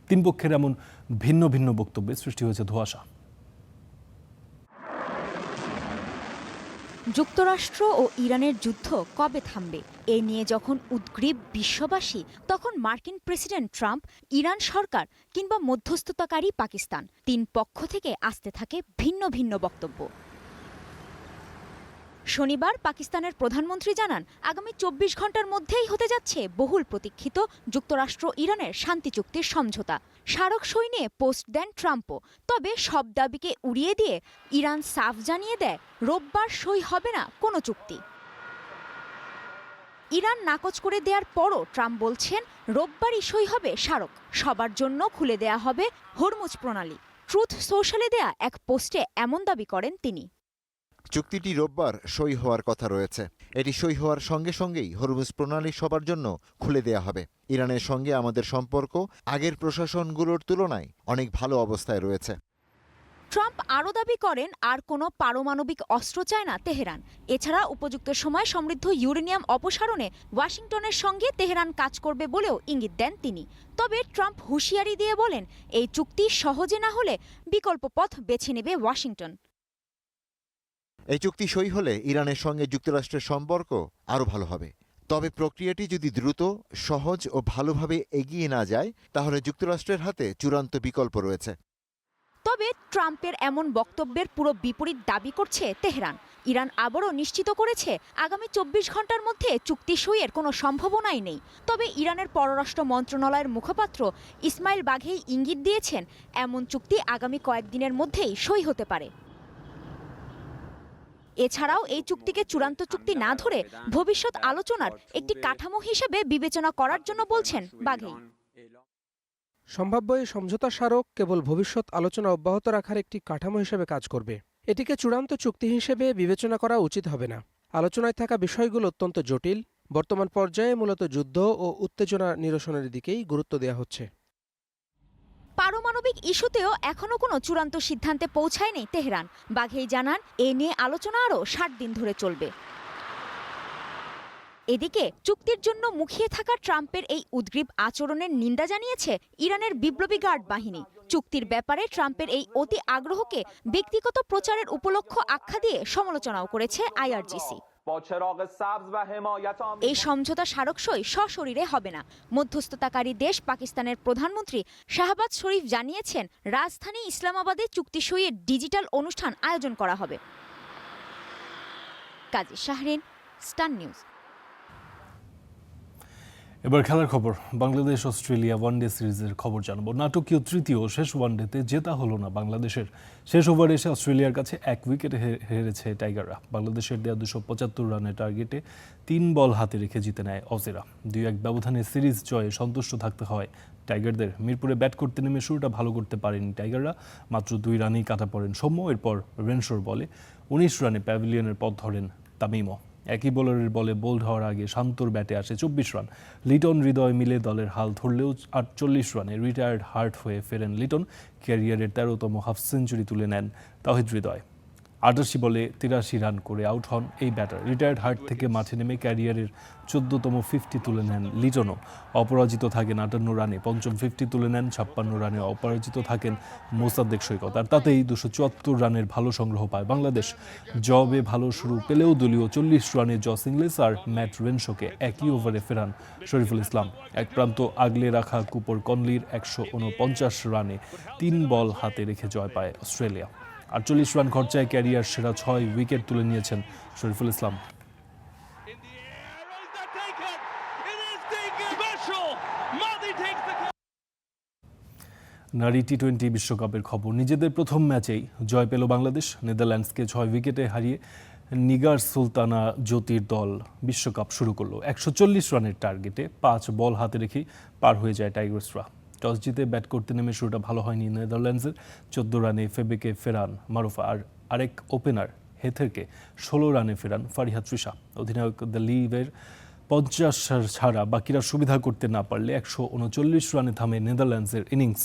তিন পক্ষের এমন ভিন্ন ভিন্ন বক্তব্যে সৃষ্টি হয়েছে ধোঁয়াশা। যুক্তরাষ্ট্র ও ইরানের যুদ্ধ কবে থামবে এ নিয়ে যখন উদ্গ্রীব বিশ্ববাসী, তখন মার্কিন প্রেসিডেন্ট ট্রাম্প, ইরান সরকার কিংবা মধ্যস্থতাকারী পাকিস্তান, তিন পক্ষ থেকে আসতে থাকে ভিন্ন ভিন্ন বক্তব্য। শনিবার পাকিস্তানের প্রধানমন্ত্রী জানান, আগামী 24 ঘন্টার মধ্যেই হতে যাচ্ছে বহুল প্রতীক্ষিত যুক্তরাষ্ট্র ইরানের শান্তি চুক্তির সমঝোতা। স্মারক সই নিয়ে পোস্ট দেন ট্রাম্পও। তবে সব দাবিকে উড়িয়ে দিয়ে ইরান সাফ জানিয়ে দেয়, রোববার সই হবে না কোনো চুক্তি। ইরান নাকচ করে দেওয়ার পরও ট্রাম্প বলছেন, রোববারই সই হবে স্মারক, সবার জন্য খুলে দেয়া হবে হরমুজ প্রণালী। ট্রুথ সোশ্যালে দেয়া এক পোস্টে এমন দাবি করেন তিনি। চুক্তিটি রোববার সই হওয়ার কথা রয়েছে। এটি সই হওয়ার সঙ্গে সঙ্গেই হরমুজ প্রণালী সবার জন্য খুলে দেয়া হবে। ইরানের সঙ্গে আমাদের সম্পর্ক আগের প্রশাসনগুলোর তুলনায় অনেক ভালো অবস্থায় রয়েছে। ট্রাম্প আরও দাবি করেন, আর কোনো পারমাণবিক অস্ত্র চায় না তেহরান। এছাড়া উপযুক্ত সময় সমৃদ্ধ ইউরেনিয়াম অপসারণে ওয়াশিংটনের সঙ্গে তেহরান কাজ করবে বলেও ইঙ্গিত দেন তিনি। তবে ট্রাম্প হুঁশিয়ারি দিয়ে বলেন, এই চুক্তি সহজে না হলে বিকল্প পথ বেছে নেবে ওয়াশিংটন। এই চুক্তি সই হলে ইরানের সঙ্গে যুক্তরাষ্ট্রের সম্পর্ক আরও ভালো হবে। তবে প্রক্রিয়াটি যদি দ্রুত, সহজ ও ভালোভাবে এগিয়ে না যায়, তাহলে যুক্তরাষ্ট্রের হাতে চূড়ান্ত বিকল্প রয়েছে। তবে ট্রাম্পের এমন বক্তব্যের পুরো বিপরীত দাবি করছে তেহরান। ইরান আবারও নিশ্চিত করেছে, আগামী 24 ঘন্টার মধ্যে চুক্তি সইয়ের কোনো সম্ভাবনাই নেই। তবে ইরানের পররাষ্ট্র মন্ত্রণালয়ের মুখপাত্র ইসমাইল বাঘেই ইঙ্গিত দিয়েছেন, এমন চুক্তি আগামী কয়েকদিনের মধ্যেই সই হতে পারে। এছাড়াও এই চুক্তিকে চূড়ান্ত চুক্তি না ধরে ভবিষ্যৎ আলোচনার একটি কাঠামো হিসেবে বিবেচনা করার জন্য বলছেন বাঘেই। সম্ভাব্য এই সমঝোতা স্মারক কেবল ভবিষ্যৎ আলোচনা অব্যাহত রাখার একটি কাঠামো হিসেবে কাজ করবে। এটিকে চূড়ান্ত চুক্তি হিসেবে বিবেচনা করা উচিত হবে না। আলোচনায় থাকা বিষয়গুলো অত্যন্ত জটিল। বর্তমান পর্যায়ে মূলত যুদ্ধ ও উত্তেজনা নিরসনের দিকেই গুরুত্ব দেওয়া হচ্ছে। পারমাণবিক ইস্যুতেও এখনো কোনো চূড়ান্ত সিদ্ধান্তে পৌঁছায়নি তেহরান। বাঘেই জানান, এ নিয়ে আলোচনা আরও 60 দিন ধরে চলবে। এদিকে চুক্তির জন্য মুখিয়ে থাকা ট্রাম্পের এই উদ্গ্রীব আচরণের নিন্দা জানিয়েছে ইরানের বিপ্লবী গার্ড বাহিনী। চুক্তির ব্যাপারে ট্রাম্পের এই অতি আগ্রহকে ব্যক্তিগত প্রচারের উপলক্ষ আখ্যা দিয়ে সমালোচনাও করেছে আইআরজিসি। এই সমঝোতা স্মারক সই সশরীরে হবে না। মধ্যস্থতাকারী দেশ পাকিস্তানের প্রধানমন্ত্রী শাহবাজ শরীফ জানিয়েছেন, রাজধানী ইসলামাবাদে চুক্তি সইয়ের ডিজিটাল অনুষ্ঠান আয়োজন করা হবে। কাজী শাহরিন, স্টার নিউজ। এবার খেলার খবর। বাংলাদেশ অস্ট্রেলিয়া ওয়ানডে সিরিজের খবর জানাবো। নাটকীয় তৃতীয় শেষ ওয়ানডেতে জেতা হলো না বাংলাদেশের। শেষ ওভারে এসে অস্ট্রেলিয়ার কাছে 1 উইকেটে হেরেছে টাইগাররা। বাংলাদেশের দেয়া 275 রানের টার্গেটে 3 বল হাতে রেখে জিতে নেয় অজেরা। 2-1 ব্যবধানে সিরিজ জয়ে সন্তুষ্ট থাকতে হয় টাইগারদের। মিরপুরে ব্যাট করতে নেমে শুরুটা ভালো করতে পারেনি টাইগাররা। মাত্র 2 রানেই কাটা পড়েন সৌম্য। এরপর রেনশোর বলে 19 রানে প্যাভিলিয়নের পথ ধরেন তামিমও। একই বোলারের বলে বোল্ড হওয়ার আগে শান্তর ব্যাটে আসে 24 রান। লিটন হৃদয় মিলে দলের হাল ধরলেও 48 রানে রিটায়ার্ড হার্ট হয়ে ফেরেন লিটন। ক্যারিয়ারের 13তম হাফ সেঞ্চুরি তুলে নেন তাওহিদ হৃদয়। 88 বলে 83 রান করে আউট হন এই ব্যাটার। রিটায়ার্ড হার্ট থেকে মাঠে নেমে ক্যারিয়ারের 14তম 50 তুলে নেন লিটনও। অপরাজিত থাকেন 58 রানে, পঞ্চম 50 তুলে নেন 56 রানে। অপরাজিত থাকেন মোসাদ্দেক সৈকত, আর তাতেই 274 রানের ভালো সংগ্রহ পায় বাংলাদেশ। জবে ভালো শুরু পেলেও দলীয় 40 রানে জস ইংলিশ আর ম্যাট রেনশোকে একই ওভারে ফেরান শরীফুল ইসলাম। এক প্রান্ত আগলে রাখা কুপার কনলির 149 রানে 3 বল হাতে রেখে জয় পায় অস্ট্রেলিয়া। 48 রান খরচায় ক্যারিয়ার সেরা 6 উইকেট তুলে নিয়েছেন শরীফুল ইসলাম। নারী টি-20 বিশ্বকাপের খবর। নিজেদের প্রথম ম্যাচেই জয় পেল বাংলাদেশ। নেদারল্যান্ডসকে 6 উইকেটে হারিয়ে নিগার সুলতানা জ্যোতির দল বিশ্বকাপ শুরু করলো 140 রানের টার্গেটে। 5 বল হাতে রেখেই পার হয়ে যায় টাইগার্সরা। টস জিতে ব্যাট করতে নেমে শুরুটা ভালো হয়নি নেদারল্যান্ডসের। 14 রানে ফেবেকে ফেরান মারুফা, আর আরেক ওপেনার হেথেরকে 16 রানে ফেরান ফারিহা তৃষা। অধিনায়ক দ্য লিভের 50 ছাড়া বাকিরা সুবিধা করতে না পারলে 139 রানে থামে নেদারল্যান্ডসের ইনিংস।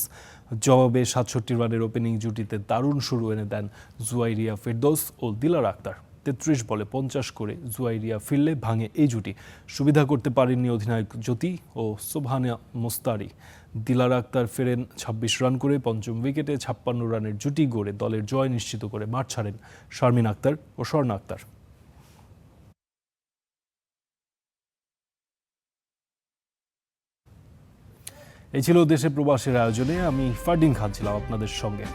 জবাবে 67 রানের ওপেনিং জুটিতে দারুণ শুরু এনে দেন জুয়াইরিয়া ফেরদৌস ও দিলার আক্তার। 33 বলে 50 করে জুয়াইরিয়া ফিরলে ভাঙে এই জুটি। সুবিধা করতে পারেননি অধিনায়ক জ্যোতি ও সোবহানা মোস্তারি। দিলার আক্তার ফেরেন 26 রান করে। পঞ্চম উইকেটে 56 রানের জুটি গড়ে দলের জয় নিশ্চিত করে মাঠ ছাড়েন শারমিন আক্তার ও স্বর্ণা আক্তার। এই ছিল দেশে প্রবাসের আয়োজনে। আমি ফারদিন খান ছিলাম আপনাদের সঙ্গে।